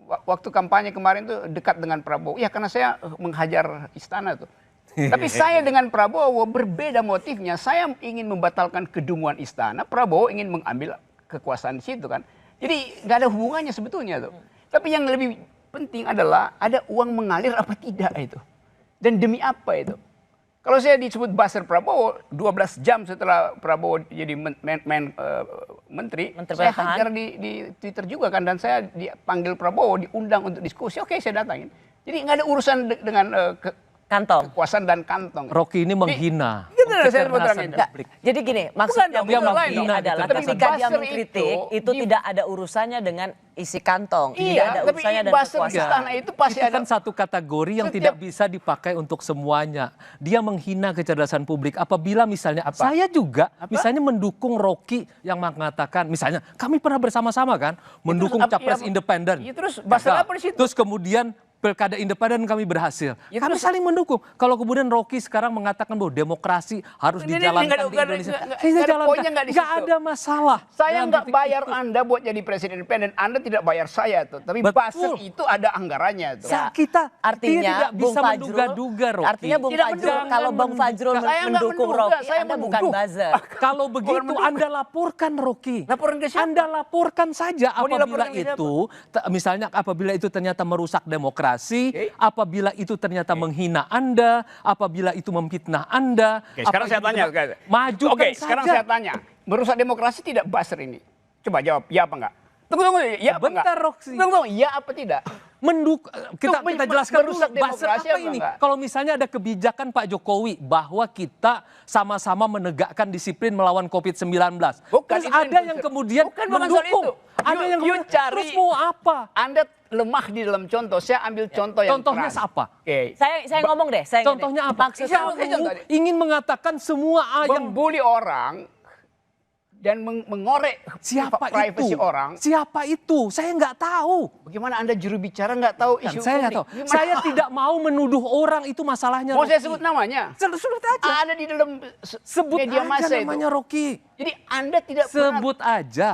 waktu kampanye kemarin tuh dekat dengan Prabowo, ya karena saya menghajar istana tuh. Tapi saya dengan Prabowo berbeda motifnya. Saya ingin membatalkan kedunguan istana, Prabowo ingin mengambil kekuasaan di situ kan. Jadi nggak ada hubungannya sebetulnya tuh. Tapi yang lebih penting adalah ada uang mengalir apa tidak itu. Dan demi apa itu. Kalau saya disebut buzzer Prabowo, 12 jam setelah Prabowo jadi menteri, saya hajar di Twitter juga kan. Dan saya dipanggil Prabowo, diundang untuk diskusi, oke saya datangin. Jadi nggak ada urusan dengan Kantong. Kekuasaan dan kantong. Rocky ini menghina. Gitu loh saya sebutkan itu. Jadi gini, maksudnya Bukan, dia Bung Rocky menghina adalah gitu. ketika Tapi dia buzzer mengkritik itu tidak ada urusannya dengan isi kantong, tidak Iya, ada tapi urusannya dengan buzzer kekuasaan. istana itu pasti Itu ada. kan satu kategori yang tidak bisa dipakai untuk semuanya. Dia menghina kecerdasan publik. Apabila misalnya saya juga misalnya mendukung Rocky yang mengatakan misalnya kami pernah bersama-sama kan mendukung capres independen. Ya, terus buzzer Gagal. apa di situ? Terus kemudian pilkada independen kami berhasil. Ya, kami saling mendukung. Kalau kemudian Rocky sekarang mengatakan bahwa demokrasi harus dijalankan di Indonesia. Saya jalankan. Nggak ada masalah. Saya dalam nggak titik bayar Anda buat jadi presiden independen. Anda tidak bayar saya tuh. Tapi buzzer itu ada anggarannya tuh. Kita Artinya tidak Bung bisa Fajrul, menduga-duga, Rocky. artinya Bung Tidak Fajrul, menduga. kalau Bung Fajrul Saya nggak mendukung menduga, Rocky, saya Anda bukan menuduh. buzzer. Kalau begitu Anda laporkan Rocky. Laporan ke siapa? Anda laporkan saja Mau apabila dilaporkan ke siapa? itu, misalnya apabila itu ternyata merusak demokrasi, apabila itu ternyata menghina Anda, apabila itu memfitnah Anda. Oke, sekarang saya tanya. Majukan Oke, saja. sekarang saya tanya. Merusak demokrasi tidak buzzer ini? Coba jawab, ya apa enggak? Tunggu, ya apa enggak? Bentar, Rocky. Tunggu, ya apa tidak? Kita jelaskan dulu merusak buzzer demokrasi apa apa ini. enggak? Kalau misalnya ada kebijakan Pak Jokowi bahwa kita sama-sama menegakkan disiplin melawan COVID-19. Bukan, Terus itu ada yang kemudian bukan soal mendukung. itu. Ada yang You cari. terus mau apa? Anda lemah di dalam contoh. Saya ambil contoh yang Contohnya terang. apa? Oke. Saya ngomong deh. Contohnya apa? Maksudnya Kamu ingin mengatakan semua yang membuli orang dan mengorek siapa privasi itu? orang. Siapa itu? Saya nggak tahu. Bagaimana Anda juru bicara nggak tahu isu Saya nggak tahu. publik? Saya tidak mau menuduh orang itu masalahnya. Mau Rocky. saya sebut namanya? Sebut aja. Ada di dalam Sebut media aja massa namanya itu. Rocky. Jadi Anda tidak Sebut aja.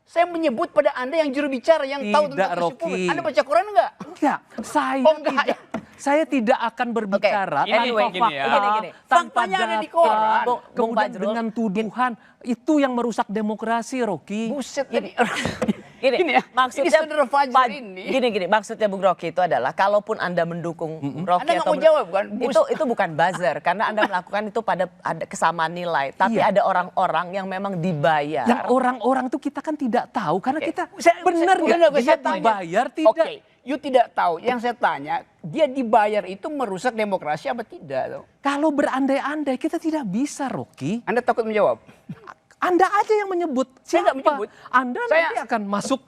Saya menyebut pada Anda yang juru bicara yang tahu Tidak, tentang isu Rocky. publik. Anda baca Quran enggak? Enggak, saya enggak. tidak. Saya tidak akan berbicara Anyway, tanpa gini ya. fakta, Gini. tanpa Faktanya ada di data, koran. kemudian dengan tuduhan itu yang merusak demokrasi, Rocky. Buset, jadi Gini, maksudnya ini saudara Fajrul ini. Gini, maksudnya Bung Rocky itu adalah kalaupun Anda mendukung Rocky Anda nggak atau mau jawab kan? itu bukan buzzer karena Anda melakukan itu pada ada kesamaan nilai, tapi Iya. ada orang-orang yang memang dibayar. Yang orang-orang itu kita kan tidak tahu karena kita benar Saya nggak dia tanya. dibayar tidak. Oke, you tidak tahu. Yang saya tanya, dia dibayar itu merusak demokrasi apa tidak? Kalau berandai-andai kita tidak bisa, Rocky. Anda takut menjawab? Anda aja yang menyebut. Saya nggak Siapa? menyebut. Anda nanti akan masuk.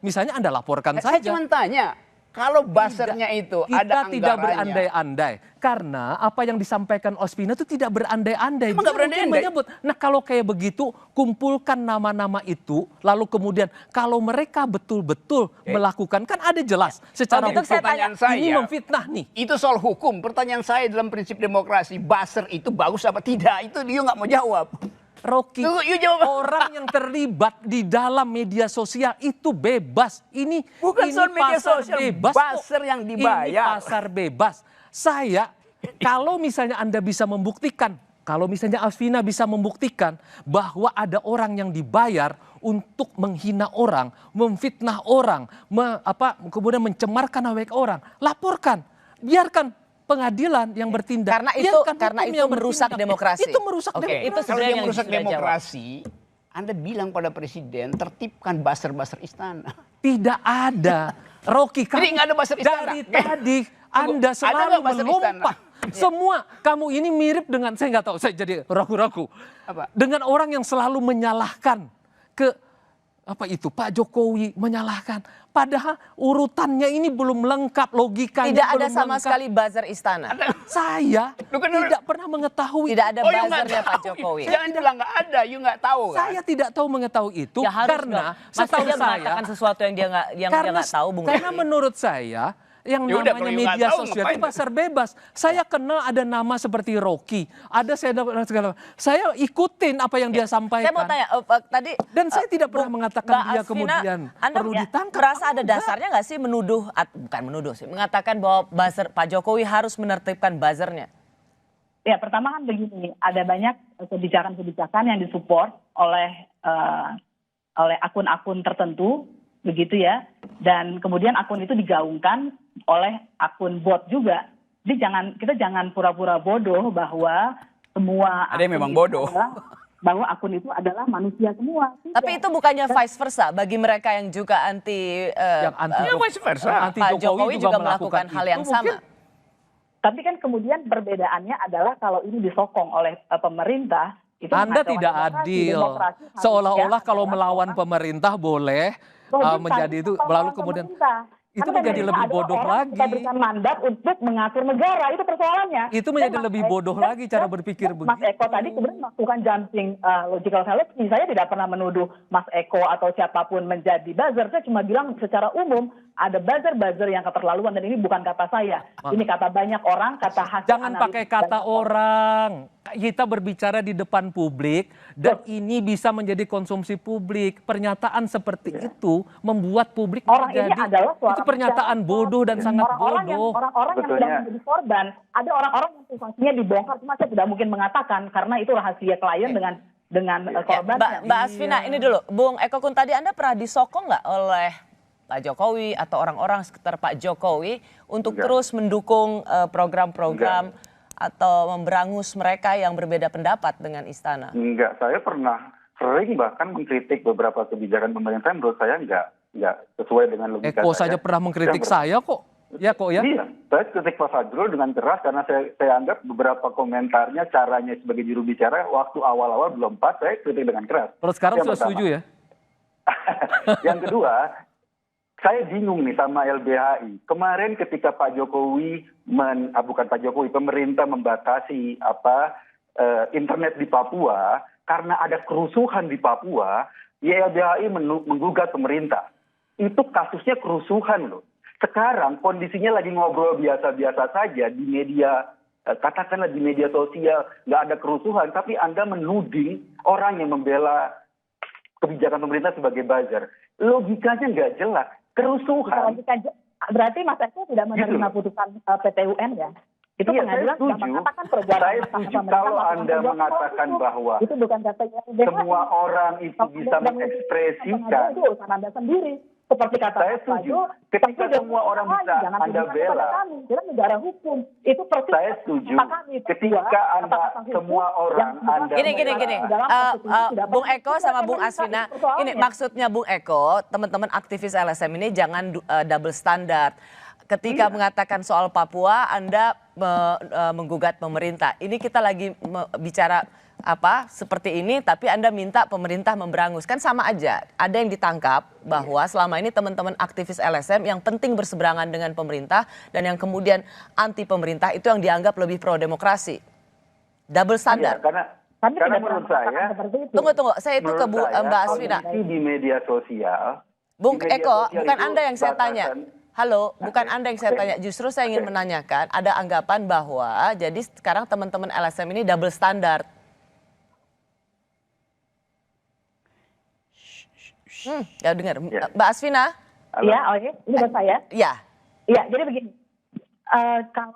Misalnya Anda laporkan Saya saja. cuma tanya, kalau buzzernya itu ada Kita tidak anggarannya. berandai-andai karena apa yang disampaikan Ospina itu tidak berandai-andai. Emang nggak Dia mungkin berandai-andai? menyebut. Nah kalau kayak begitu kumpulkan nama-nama itu lalu kemudian kalau mereka betul-betul melakukan kan ada jelas secara Kalau itu hukum pertanyaan saya, ini memfitnah nih. Itu soal hukum. Pertanyaan saya dalam prinsip demokrasi, buzzer itu bagus apa tidak? Itu dia nggak mau jawab. Rocky, Tunggu, you jawab. orang yang terlibat di dalam media sosial itu bebas. Ini Bukan ini soal media pasar sosial, bebas kok. buzzer yang dibayar. Ini pasar bebas. Saya, kalau misalnya Anda bisa membuktikan, kalau misalnya Alvina bisa membuktikan bahwa ada orang yang dibayar untuk menghina orang, memfitnah orang, kemudian mencemarkan nama baik orang, laporkan, biarkan pengadilan yang bertindak. Karena itu Biarkan karena hukum itu yang merusak bertindak. demokrasi. Itu merusak Oke, demokrasi. itu Kalau sebenarnya dia yang merusak sudah jawab. demokrasi, Anda bilang pada presiden, tertibkan buzzer-buzzer istana. Tidak ada. Rocky, Jadi nggak ada buzzer istana? dari tadi Anda Ada selalu nggak buzzer melompat. istana? Semua kamu ini mirip dengan, saya nggak tahu, saya jadi ragu-ragu. Apa? Dengan orang yang selalu menyalahkan ke Pak Jokowi menyalahkan. Padahal urutannya ini belum lengkap, logikanya Tidak ada belum sama lengkap. sekali buzzer istana. Saya tidak pernah mengetahui. Tidak ada Oh, you nggak buzzernya Pak tahu. Jokowi. Jangan bilang nggak ada, you nggak tahu kan? Saya tidak tahu mengetahui itu Ya harus karena dong. Masa setahu dia saya mengatakan sesuatu yang dia nggak tahu, Bung karena Rocky? menurut saya yang Ya udah, namanya kalau you nggak media tahu, sosial ngapain? itu pasar bebas. Saya kenal ada nama seperti Rocky, ada saya dapat segala. Saya ikutin apa yang dia sampaikan. Saya mau tanya tadi Dan saya tidak pernah mengatakan Mbak dia Alvina, kemudian Anda perlu ditangkap. merasa ada dasarnya nggak sih menuduh, bukan menuduh sih, mengatakan bahwa buzzer Pak Jokowi harus menertibkan buzzernya? Ya, pertama kan begini, ada banyak kebijakan-kebijakan yang disupport oleh akun-akun tertentu, begitu ya. Dan kemudian akun itu digaungkan oleh akun bot juga. Jadi kita jangan pura-pura bodoh bahwa semua Ada yang memang bodoh. bahwa akun itu adalah manusia semua. Tapi itu bukannya vice versa bagi mereka yang juga anti, Yang anti Ya, vice versa. Yang anti Pak Jokowi Jokowi juga melakukan hal itu yang sama. mungkin Tapi kan kemudian perbedaannya adalah kalau ini disokong oleh pemerintah, itu Anda mengacaukan tidak demokrasi. adil. Demokrasi Seolah-olah harusnya kalau adalah melawan orang- pemerintah boleh menjadi itu, kalau lalu melawan kemudian pemerintah. itu Karena menjadi pemerintah lebih adalah bodoh orang yang lagi. kita berikan mandat untuk mengatur negara, itu persoalannya. Itu menjadi Dan lebih Mas bodoh dan- lagi cara dan- berpikir dan Mas begitu. Eko tadi kemudian melakukan jumping logical fallacy. Saya tidak pernah menuduh Mas Eko atau siapapun menjadi buzzer. Saya cuma bilang secara umum ada buzzer-buzzer yang keterlaluan, dan ini bukan kata saya. Ini kata banyak orang, kata hasil Jangan analisis pakai kata banyak orang. Kita berbicara di depan publik dan ini bisa menjadi konsumsi publik. Pernyataan seperti itu membuat publik Orang ini menjadi adalah suara itu pernyataan masyarakat. bodoh dan sangat Orang-orang yang bodoh. orang-orang yang sedang menjadi korban, ada orang-orang yang privasinya dibongkar, cuma saya tidak mungkin mengatakan karena itu rahasia klien dengan korbannya. Mbak Asvina, ini dulu, Bung Eko Kun, tadi Anda pernah disokong nggak oleh Pak Jokowi atau orang-orang sekitar Pak Jokowi untuk terus mendukung program-program atau memberangus mereka yang berbeda pendapat dengan istana? Enggak, saya pernah sering bahkan mengkritik beberapa kebijakan pemerintah yang menurut saya enggak sesuai dengan logika Eko saya. saja pernah mengkritik saya kok. Ya kok ya? Iya, saya kritik Pak Fajrul dengan keras karena saya anggap beberapa komentarnya, caranya sebagai juru bicara waktu awal-awal belum pas, saya kritik dengan keras. Kalau sekarang Yang sudah pertama. setuju ya? Yang kedua, saya bingung nih sama LBHI. Kemarin ketika Pak Jokowi, bukan Pak Jokowi, pemerintah membatasi internet di Papua karena ada kerusuhan di Papua, ya LBHI menggugat pemerintah. Itu kasusnya kerusuhan loh. Sekarang kondisinya lagi ngobrol biasa-biasa saja di media, katakanlah di media sosial, nggak ada kerusuhan, tapi Anda menuding orang yang membela kebijakan pemerintah sebagai buzzer. Logikanya nggak jelas. Kerusuhan. Berarti Mas Eko tidak menerima putusan PT UN ya? Itu Iya, pengadilan saya sudah mengatakan perbuatan Saya setuju kalau Anda mengatakan bahwa itu bukan kata semua orang itu bisa mengekspresikan. Itu urusan Anda sendiri. Seperti kata Saya setuju. Ketika semua orang bisa Anda bela, kita negara hukum. Itu persis. Saya setuju. Ketika Anda semua orang Anda Gini. Bung Eko sama Bung Asvina, ini maksudnya Bung Eko, teman-teman aktivis LSM ini jangan double standard. Ketika mengatakan soal Papua, Anda menggugat pemerintah. Ini kita lagi bicara seperti ini, tapi Anda minta pemerintah memberangus. Kan sama aja. Ada yang ditangkap bahwa selama ini teman-teman aktivis LSM yang penting berseberangan dengan pemerintah dan yang kemudian anti pemerintah itu yang dianggap lebih pro demokrasi. Double standard. Karena menurut saya, Tunggu, saya itu ke Mbak Asvina. Di media sosial. Bung Eko, bukan Anda yang saya tanya. Halo, bukan Anda yang saya tanya. Justru saya ingin menanyakan, ada anggapan bahwa jadi sekarang teman-teman LSM ini double standard. Ya dengar, Mbak Asvina. Iya, oke. Ini buat saya. Iya. Iya, jadi begini. Kalau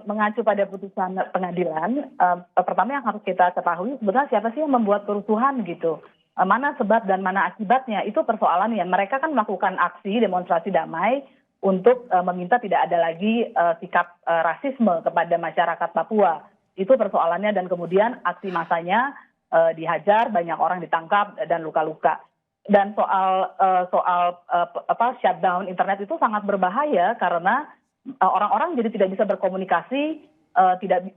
mengacu pada putusan pengadilan, pertama yang harus kita ketahui sebenarnya siapa sih yang membuat kerusuhan gitu. Mana sebab dan mana akibatnya, itu persoalannya. Mereka kan melakukan aksi demonstrasi damai untuk meminta tidak ada lagi sikap rasisme kepada masyarakat Papua. Itu persoalannya, dan kemudian aksi massanya dihajar, banyak orang ditangkap dan luka-luka. Dan soal shutdown internet itu sangat berbahaya karena orang-orang jadi tidak bisa berkomunikasi,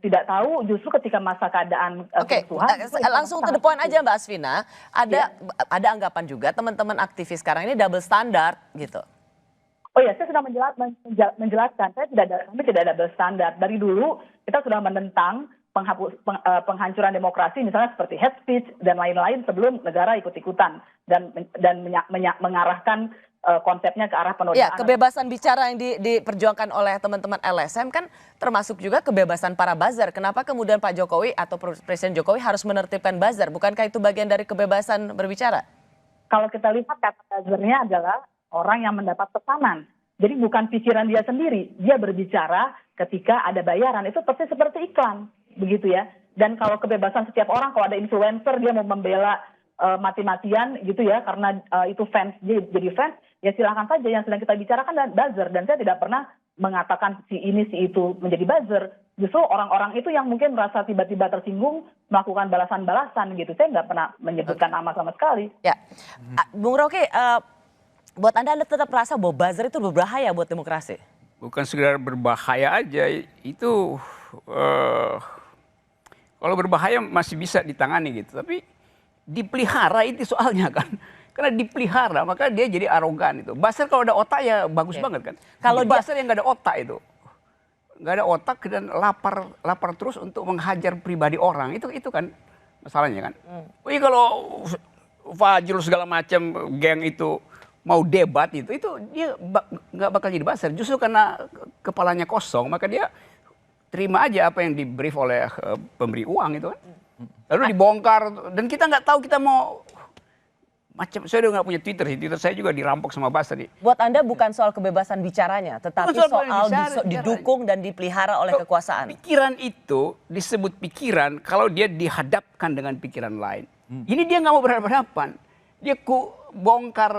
tidak tahu justru ketika masa keadaan kerusuhan. Langsung to the point aja Mbak Asvina. Ada anggapan juga teman-teman aktivis sekarang ini double standard gitu. Oh ya, saya sudah menjelaskan. Kami tidak ada double standard. Dari dulu kita sudah menentang penghancuran demokrasi, misalnya seperti hate speech dan lain-lain sebelum negara ikut-ikutan dan mengarahkan konsepnya ke arah penodaan. Ya, kebebasan bicara yang diperjuangkan oleh teman-teman LSM kan termasuk juga kebebasan para buzzer. Kenapa kemudian Pak Jokowi atau Presiden Jokowi harus menertibkan buzzer? Bukankah itu bagian dari kebebasan berbicara? Kalau kita lihat kata buzzernya adalah orang yang mendapat pesanan. Jadi bukan pikiran dia sendiri, dia berbicara ketika ada bayaran. Itu persis seperti iklan, begitu ya. Dan kalau kebebasan setiap orang, kalau ada influencer dia mau membela mati-matian gitu ya, karena itu fans, dia jadi fans, ya silakan saja. Yang sedang kita bicarakan adalah buzzer, dan saya tidak pernah mengatakan si ini si itu menjadi buzzer. Justru orang-orang itu yang mungkin merasa tiba-tiba tersinggung melakukan balasan-balasan gitu. Saya nggak pernah menyebutkan nama sama sekali. Ya, Bung Rocky, buat Anda tetap merasa bahwa buzzer itu berbahaya buat demokrasi? bukan sekedar berbahaya aja, itu kalau berbahaya masih bisa ditangani gitu, tapi dipelihara itu soalnya kan. Karena dipelihara maka dia jadi arogan itu. Buzzer kalau ada otak ya bagus banget kan. Kalau buzzer yang nggak ada otak itu, nggak ada otak dan lapar terus untuk menghajar pribadi orang, itu kan masalahnya kan. Wih, kalau Fajrul segala macam geng itu mau debat itu dia nggak bakal jadi buzzer. Justru karena kepalanya kosong maka dia terima aja apa yang di-brief oleh pemberi uang itu kan. Lalu dibongkar dan kita nggak tahu kita mau macam. Saya udah nggak punya Twitter saya juga dirampok sama buzzer nih. Buat Anda bukan soal kebebasan bicaranya, tetapi soal didukung dan dipelihara oleh kekuasaan. Pikiran itu disebut pikiran kalau dia dihadapkan dengan pikiran lain. Ini dia nggak mau berhadapan. Dia bongkar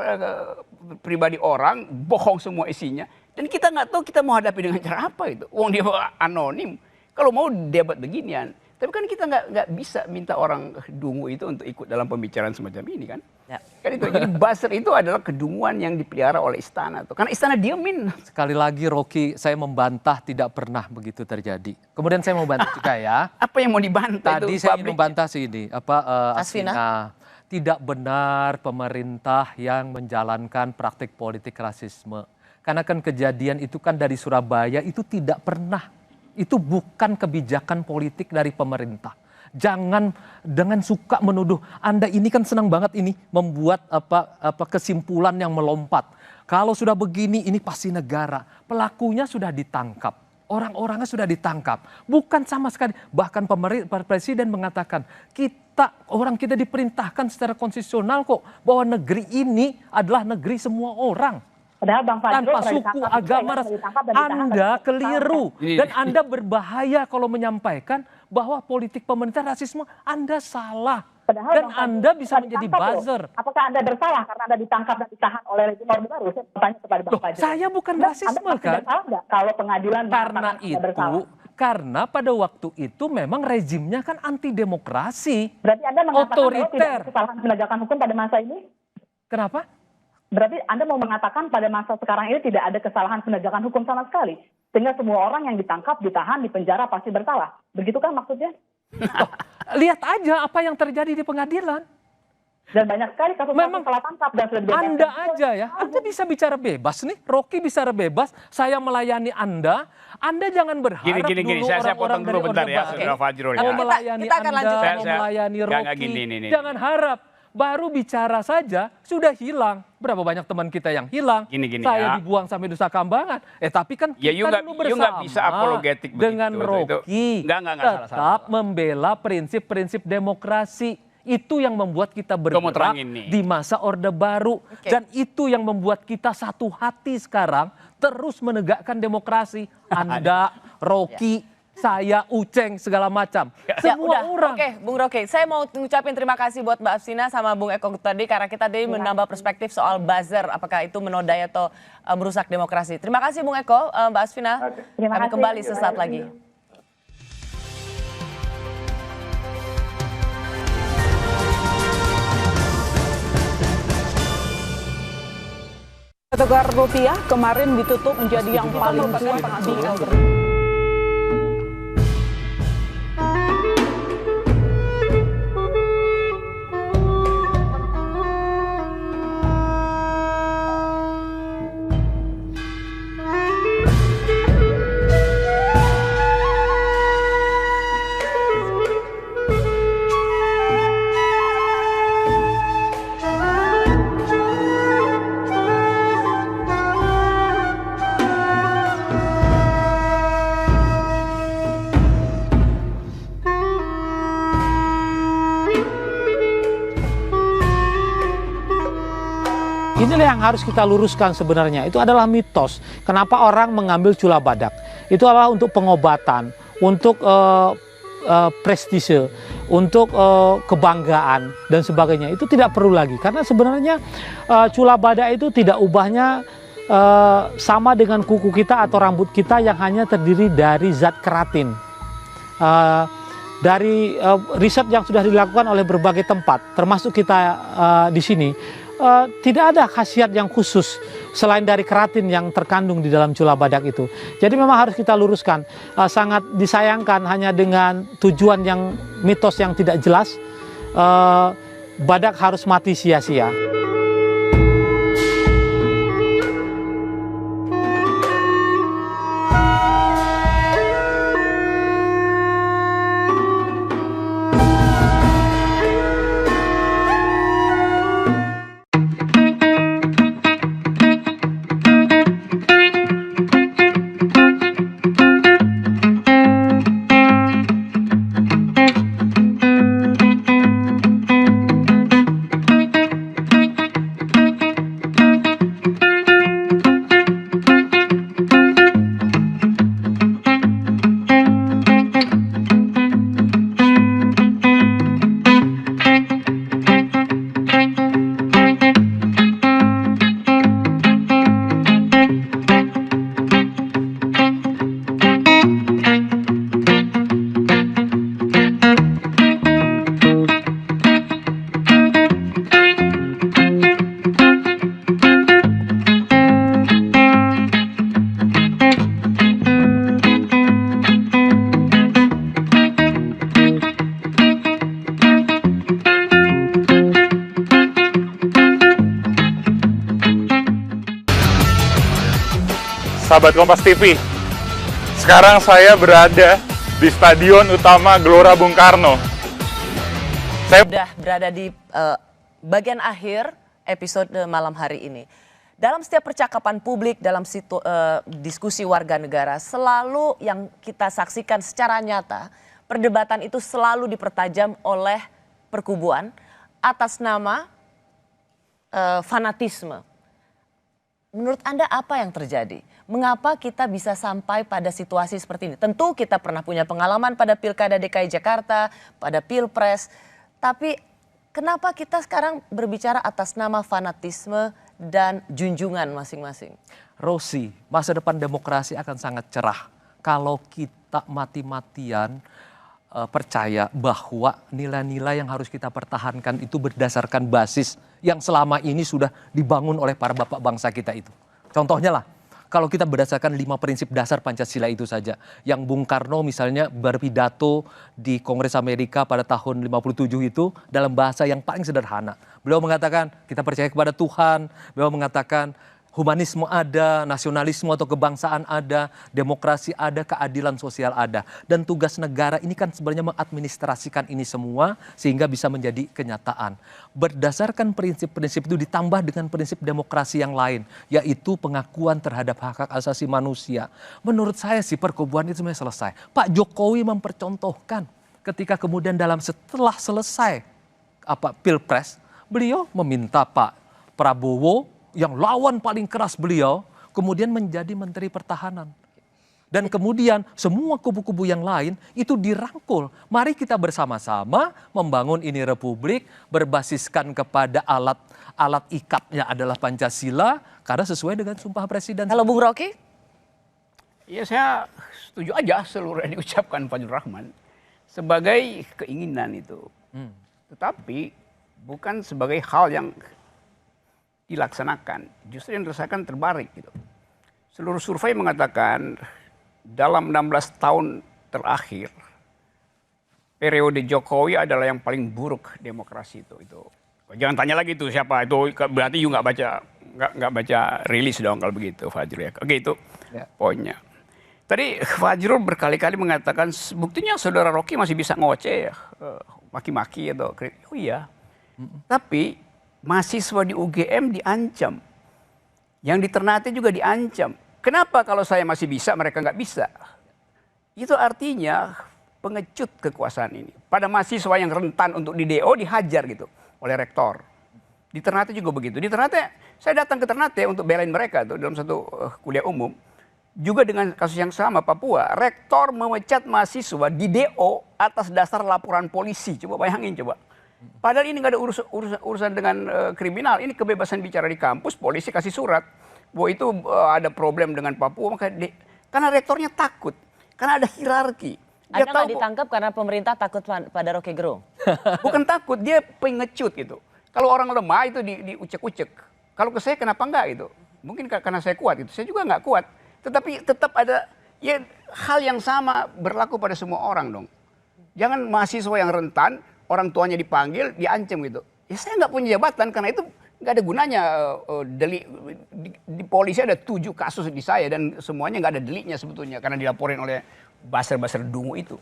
pribadi orang, bohong semua isinya. Dan kita nggak tahu kita mau hadapi dengan cara apa itu. Wong dia anonim. Kalau mau debat beginian. Tapi kan kita nggak bisa minta orang dungu itu untuk ikut dalam pembicaraan semacam ini kan. Ya. Kan itu. Jadi buzzer itu adalah kedunguan yang dipelihara oleh istana. Karena istana diemin. Sekali lagi Rocky, saya membantah tidak pernah begitu terjadi. Kemudian saya mau bantah juga ya. Apa yang mau dibantah? Tadi saya ingin membantah sih ini. Asvina. Tidak benar pemerintah yang menjalankan praktik politik rasisme. Karena kan kejadian itu kan dari Surabaya itu tidak pernah. Itu bukan kebijakan politik dari pemerintah. Jangan dengan suka menuduh. Anda ini kan senang banget ini membuat kesimpulan yang melompat. Kalau sudah begini ini pasti negara. Pelakunya sudah ditangkap. Orang-orangnya sudah ditangkap. Bukan sama sekali. Bahkan presiden mengatakan orang kita diperintahkan secara konstitusional kok bahwa negeri ini adalah negeri semua orang. Padahal Bang Fajrul tanpa suku, agama, ras. Anda keliru. Dan Anda berbahaya kalau menyampaikan bahwa politik pemerintah rasisme. Anda salah. Padahal dan Anda bisa menjadi buzzer. Apakah Anda bersalah karena Anda ditangkap dan ditahan oleh rezim Orde Baru? Saya bertanya kepada Bang Fajrul. Saya bukan rasisme Anda kan? bersalah nggak kalau pengadilan karena itu, karena pada waktu itu memang rezimnya kan anti demokrasi. Berarti Anda mengatakan otoriter. bahwa tidak ada kesalahan penegakan hukum pada masa ini? Kenapa? Berarti Anda mau mengatakan pada masa sekarang ini tidak ada kesalahan penegakan hukum sama sekali. Sehingga semua orang yang ditangkap, ditahan, dipenjara pasti bersalah. Begitu kan maksudnya? Lihat aja apa yang terjadi di pengadilan. Dan banyak sekali kasus salah tangkap dan sudah dibebaskan. Anda aja ya, Anda bisa bicara bebas nih. Rocky bicara bebas, saya melayani Anda. Anda jangan berharap gini. dulu Saya potong dulu bentar ya, Saudara Fajrul. Mau melayani kita akan Anda, lanjutkan mau melayani Rocky. Gini. Jangan harap. Baru bicara saja sudah hilang. Berapa banyak teman kita yang hilang? Gini saya ya. dibuang sampai Nusa Kambangan. Tapi kan ya, kita dulu bersama nggak bisa apologetik dengan Rocky. Nggak, tetap membela prinsip-prinsip demokrasi. Itu yang membuat kita bergerak di masa Orde Baru. Dan itu yang membuat kita satu hati sekarang terus menegakkan demokrasi. Anda, Rocky, saya, Uceng, segala macam. Semua orang. Oke, Bung Rocky. Saya mau ngucapin terima kasih buat Mbak Asvina sama Bung Eko tadi. Karena kita tadi menambah perspektif soal buzzer. Apakah itu menodai atau merusak demokrasi. Terima kasih Bung Eko, Mbak Asvina. Kami kembali sesaat lagi. Tukar rupiah kemarin ditutup menjadi yang paling kuat di Inilah yang harus kita luruskan sebenarnya. Itu adalah mitos. Kenapa orang mengambil cula badak? Itu adalah untuk pengobatan, untuk prestise, untuk kebanggaan dan sebagainya. Itu tidak perlu lagi. Karena sebenarnya cula badak itu tidak ubahnya sama dengan kuku kita atau rambut kita yang hanya terdiri dari zat keratin. Dari riset yang sudah dilakukan oleh berbagai tempat, termasuk kita di sini, tidak ada khasiat yang khusus selain dari keratin yang terkandung di dalam cula badak itu. Jadi memang harus kita luruskan, sangat disayangkan hanya dengan tujuan yang mitos yang tidak jelas, badak harus mati sia-sia. Sahabat Kompas TV, sekarang saya berada di Stadion Utama Gelora Bung Karno. Saya sudah berada di bagian akhir episode malam hari ini. Dalam setiap percakapan publik, dalam diskusi warga negara, selalu yang kita saksikan secara nyata, perdebatan itu selalu dipertajam oleh perkubuan atas nama fanatisme. Menurut Anda apa yang terjadi? Mengapa kita bisa sampai pada situasi seperti ini? Tentu kita pernah punya pengalaman pada Pilkada DKI Jakarta, pada Pilpres. Tapi kenapa kita sekarang berbicara atas nama fanatisme dan junjungan masing-masing? Rosi, masa depan demokrasi akan sangat cerah kalau kita mati-matian percaya bahwa nilai-nilai yang harus kita pertahankan itu berdasarkan basis yang selama ini sudah dibangun oleh para bapak bangsa kita itu. Contohnya lah, kalau kita berdasarkan 5 prinsip dasar Pancasila itu saja, yang Bung Karno misalnya berpidato di Kongres Amerika pada tahun 57 itu dalam bahasa yang paling sederhana. Beliau mengatakan kita percaya kepada Tuhan, beliau mengatakan humanisme ada, nasionalisme atau kebangsaan ada, demokrasi ada, keadilan sosial ada. Dan tugas negara ini kan sebenarnya mengadministrasikan ini semua sehingga bisa menjadi kenyataan. Berdasarkan prinsip-prinsip itu ditambah dengan prinsip demokrasi yang lain, yaitu pengakuan terhadap hak-hak asasi manusia. Menurut saya sih perkubuan itu sebenarnya selesai. Pak Jokowi mempercontohkan ketika kemudian setelah selesai Pilpres, beliau meminta Pak Prabowo yang lawan paling keras beliau, kemudian menjadi Menteri Pertahanan. Dan kemudian semua kubu-kubu yang lain itu dirangkul. Mari kita bersama-sama membangun ini republik berbasiskan kepada alat ikatnya adalah Pancasila, karena sesuai dengan Sumpah Presiden. Kalau Bung Rocky? Ya saya setuju aja seluruh yang diucapkan Fajrul Rahman sebagai keinginan itu. Tetapi bukan sebagai hal yang dilaksanakan, justru yang dirasakan terbalik gitu. Seluruh survei mengatakan dalam 16 tahun terakhir periode Jokowi adalah yang paling buruk demokrasi itu. Jangan tanya lagi itu siapa itu, berarti you nggak baca rilis dong kalau begitu Fajrul ya. Oke itu poinnya. Tadi Fajrul berkali-kali mengatakan buktinya saudara Rocky masih bisa ngoceh ya, maki-maki atau kritik. Oh iya, tapi mahasiswa di UGM diancam. Yang di Ternate juga diancam. Kenapa kalau saya masih bisa mereka nggak bisa? Itu artinya pengecut kekuasaan ini. Pada mahasiswa yang rentan untuk di DO dihajar gitu oleh rektor. Di Ternate juga begitu. Di Ternate saya datang ke Ternate untuk belain mereka tuh dalam satu kuliah umum. Juga dengan kasus yang sama Papua, rektor memecat mahasiswa di DO atas dasar laporan polisi. Coba bayangin coba. Padahal ini nggak ada urusan dengan kriminal, ini kebebasan bicara di kampus, polisi kasih surat bahwa itu ada problem dengan Papua, karena rektornya takut, karena ada hierarki. Dia Anda nggak ditangkap karena pemerintah takut pada Rocky Gerung? Bukan takut, dia pengecut gitu. Kalau orang lemah itu diucek-ucek. Kalau ke saya kenapa enggak itu? Mungkin karena saya kuat itu. Saya juga nggak kuat. Tetapi tetap ada ya hal yang sama berlaku pada semua orang dong. Jangan mahasiswa yang rentan, orang tuanya dipanggil, diancam gitu. Ya saya nggak punya jabatan karena itu nggak ada gunanya. Di polisi ada 7 kasus di saya dan semuanya nggak ada deliknya sebetulnya karena dilaporin oleh baser-baser dungu itu.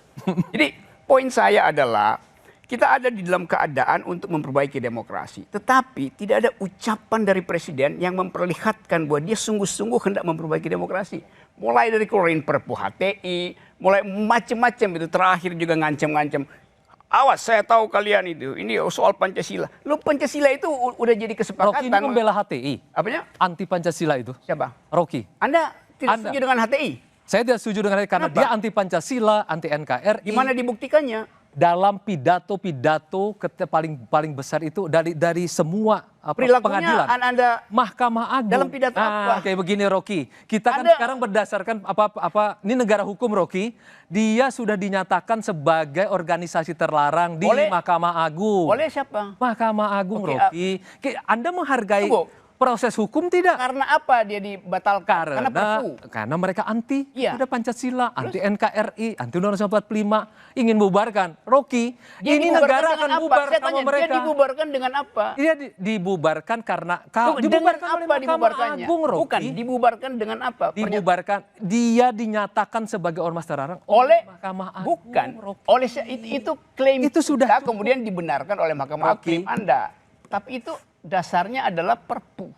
Jadi poin saya adalah kita ada di dalam keadaan untuk memperbaiki demokrasi. Tetapi tidak ada ucapan dari presiden yang memperlihatkan bahwa dia sungguh-sungguh hendak memperbaiki demokrasi. Mulai dari keluarin Perpu HTI, mulai macam-macam itu. Terakhir juga ngancam-ngancam. Awas, saya tahu kalian itu. Ini soal Pancasila. Lu Pancasila itu udah jadi kesepakatan. Rocky ini membela HTI. Apanya? Anti Pancasila itu. Siapa? Rocky. Anda tidak setuju dengan HTI? Saya tidak setuju dengan HTI karena dia anti Pancasila, anti NKRI. Gimana dibuktikannya? Dalam pidato paling besar itu dari semua perilakunya pengadilan. Anda Mahkamah Agung. Dalam pidato apa? Kayak begini Rocky. Kita kan sekarang berdasarkan ini negara hukum Rocky. Dia sudah dinyatakan sebagai organisasi terlarang di Mahkamah Agung. Oleh siapa? Mahkamah Agung Rocky. Anda menghargai proses hukum tidak? Karena apa dia dibatalkan? Karena Perpu. Karena mereka anti ada Pancasila, anti NKRI, anti Undang-Undang 45, ingin bubarkan. Rocky, ini negara akan bubar sama mereka. Dia dibubarkan dengan apa? Dia dibubarkan karena dibubarkan oleh Mahkamah Agung, Rocky. Bukan, dibubarkan dengan apa? Dibubarkan, dia dinyatakan sebagai ormas terlarang oleh Mahkamah Agung. Bukan, oleh itu klaim itu sudah kemudian dibenarkan oleh Mahkamah Agung Anda. Tapi itu dasarnya adalah Perpu.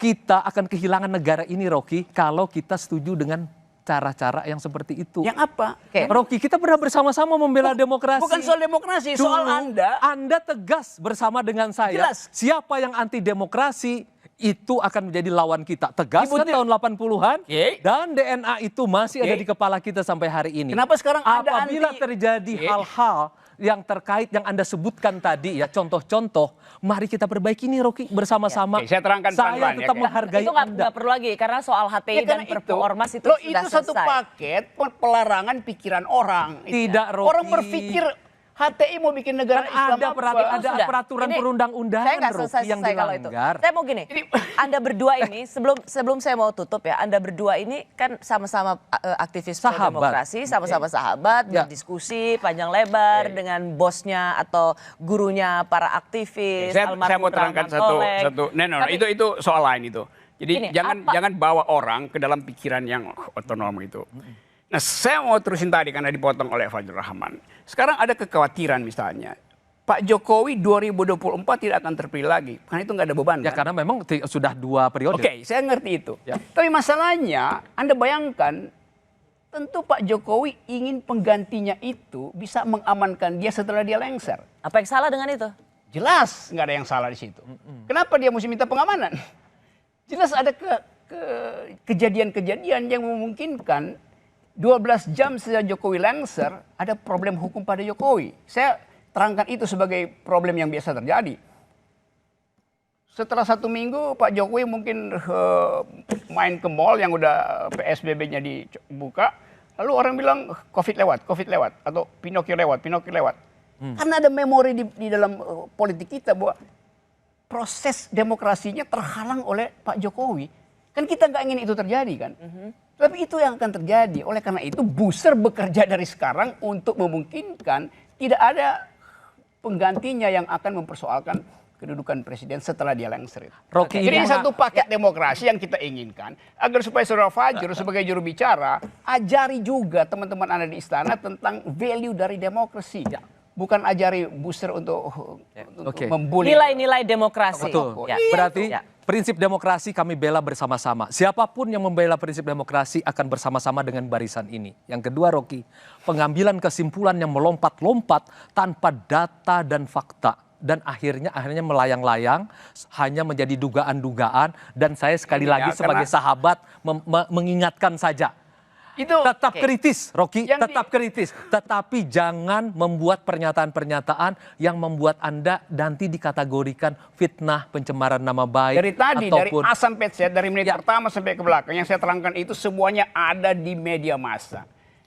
Kita akan kehilangan negara ini, Rocky, kalau kita setuju dengan cara-cara yang seperti itu. Yang apa? Rocky, kita pernah bersama-sama membela demokrasi. Bukan soal demokrasi, soal Anda. Anda tegas bersama dengan saya. Jelas. Siapa yang anti demokrasi itu akan menjadi lawan kita. Tegas kan tahun 80-an. Dan DNA itu masih ada di kepala kita sampai hari ini. Kenapa sekarang ada apabila terjadi hal-hal yang terkait yang Anda sebutkan tadi ya, contoh-contoh, mari kita perbaiki nih Rocky bersama-sama. Saya terangkan pelan-pelan. Saya tetap menghargai itu nggak perlu lagi karena soal HTI dan Perpu Ormas itu sudah itu satu paket pelarangan pikiran orang. Tidak, Rocky. Orang berpikir HTI mau bikin negara Islam ada peraturan perundang-undangan yang dilanggar. Saya mau gini, Anda berdua ini sebelum saya mau tutup ya, Anda berdua ini kan sama-sama aktivis demokrasi, sama-sama sahabat, berdiskusi panjang lebar dengan bosnya atau gurunya para aktivis. Saya mau terangkan satu. Itu soal lain itu. Jadi jangan bawa orang ke dalam pikiran yang otonom itu. Nah, saya mau terusin tadi karena dipotong oleh Fajrul Rahman. Sekarang ada kekhawatiran misalnya, Pak Jokowi 2024 tidak akan terpilih lagi, karena itu nggak ada beban. Ya karena memang sudah 2 periode. Oke, saya ngerti itu. Ya. Tapi masalahnya, Anda bayangkan, tentu Pak Jokowi ingin penggantinya itu bisa mengamankan dia setelah dia lengser. Apa yang salah dengan itu? Jelas nggak ada yang salah di situ. Kenapa dia mesti minta pengamanan? Jelas ada kejadian-kejadian yang memungkinkan 12 jam sejak Jokowi lengser, ada problem hukum pada Jokowi. Saya terangkan itu sebagai problem yang biasa terjadi. Setelah 1 minggu, Pak Jokowi mungkin main ke mall yang udah PSBB-nya dibuka. Lalu orang bilang COVID lewat, atau Pinocchio lewat. Karena ada memori di dalam politik kita bahwa proses demokrasinya terhalang oleh Pak Jokowi. Kan kita nggak ingin itu terjadi kan. Tapi itu yang akan terjadi. Oleh karena itu Booster bekerja dari sekarang untuk memungkinkan tidak ada penggantinya yang akan mempersoalkan kedudukan presiden setelah dia lengser. Jadi satu paket demokrasi yang kita inginkan agar supaya Saudara Fajrul sebagai juru bicara ajari juga teman-teman Anda di istana tentang value dari demokrasi. Bukan ajari Booster untuk membuli nilai-nilai demokrasi. Betul. Berarti prinsip demokrasi kami bela bersama-sama. Siapapun yang membela prinsip demokrasi akan bersama-sama dengan barisan ini. Yang kedua, Rocky, pengambilan kesimpulan yang melompat-lompat tanpa data dan fakta. Dan akhirnya melayang-layang, hanya menjadi dugaan-dugaan. Dan saya sekali lagi sebagai sahabat mengingatkan saja. Tetap kritis, Rocky, tetap kritis. Tetapi jangan membuat pernyataan-pernyataan yang membuat Anda nanti dikategorikan fitnah, pencemaran nama baik. Dari tadi, dari A sampai Z, dari menit pertama sampai ke belakang, yang saya terangkan itu semuanya ada di media massa.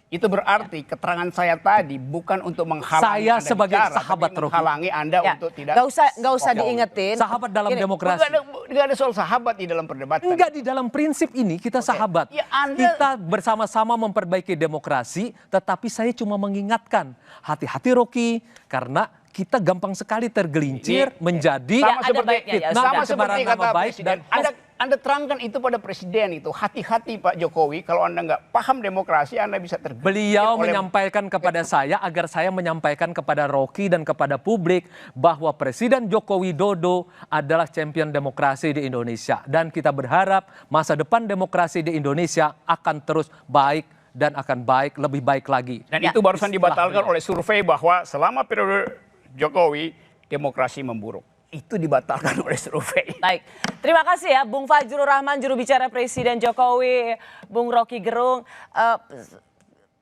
Itu berarti keterangan saya tadi bukan untuk menghalangi Saya Anda sebagai bicara, sahabat tapi Rocky. menghalangi Anda untuk tidak. Nggak usah diingetin. Sahabat dalam Gini, demokrasi. Nggak ada soal sahabat di dalam perdebatan. Enggak, di dalam prinsip ini kita sahabat. Ya, Anda- Kita bersama-sama memperbaiki demokrasi, tetapi saya cuma mengingatkan, hati-hati Rocky, karena kita gampang sekali tergelincir menjadi sama seperti fitnah sama dan seperti cemaran kata nama baik Presiden. dan Anda terangkan itu pada Presiden itu. Hati-hati Pak Jokowi, kalau Anda nggak paham demokrasi, Anda bisa tergelincir. beliau oleh- menyampaikan kepada saya agar saya menyampaikan kepada Rocky dan kepada publik bahwa Presiden Joko Widodo adalah champion demokrasi di Indonesia. Dan kita berharap masa depan demokrasi di Indonesia akan terus baik dan akan baik, lebih baik lagi. Dan itu barusan dibatalkan oleh survei bahwa selama periode Jokowi, demokrasi memburuk. Itu dibatalkan oleh survei. Baik, terima kasih ya Bung Fajrul Rahman, juru bicara Presiden Jokowi, Bung Rocky Gerung.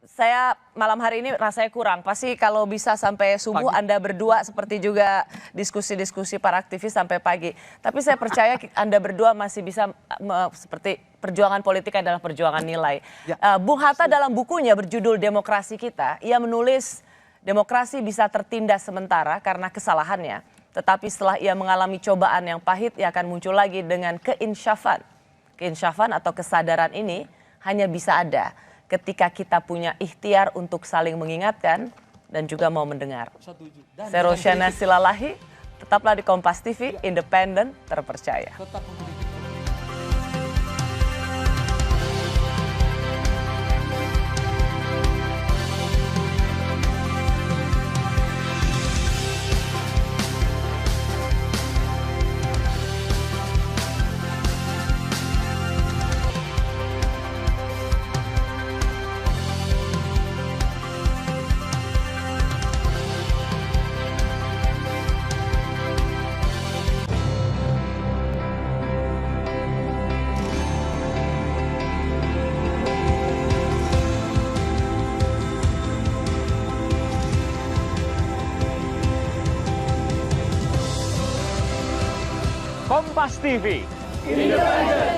Saya malam hari ini rasanya kurang. Pasti kalau bisa sampai subuh Pagi. Anda berdua seperti juga diskusi-diskusi para aktivis sampai pagi. Tapi saya percaya Anda berdua masih bisa seperti perjuangan politik adalah perjuangan nilai. Bung Hatta dalam bukunya berjudul Demokrasi Kita, ia menulis demokrasi bisa tertindas sementara karena kesalahannya. Tetapi setelah ia mengalami cobaan yang pahit, ia akan muncul lagi dengan keinsyafan. Keinsyafan atau kesadaran ini hanya bisa ada ketika kita punya ikhtiar untuk saling mengingatkan dan juga mau mendengar. Saya Rosyana Silalahi, tetaplah di Kompas TV, independen, terpercaya. Kompas TV, independen,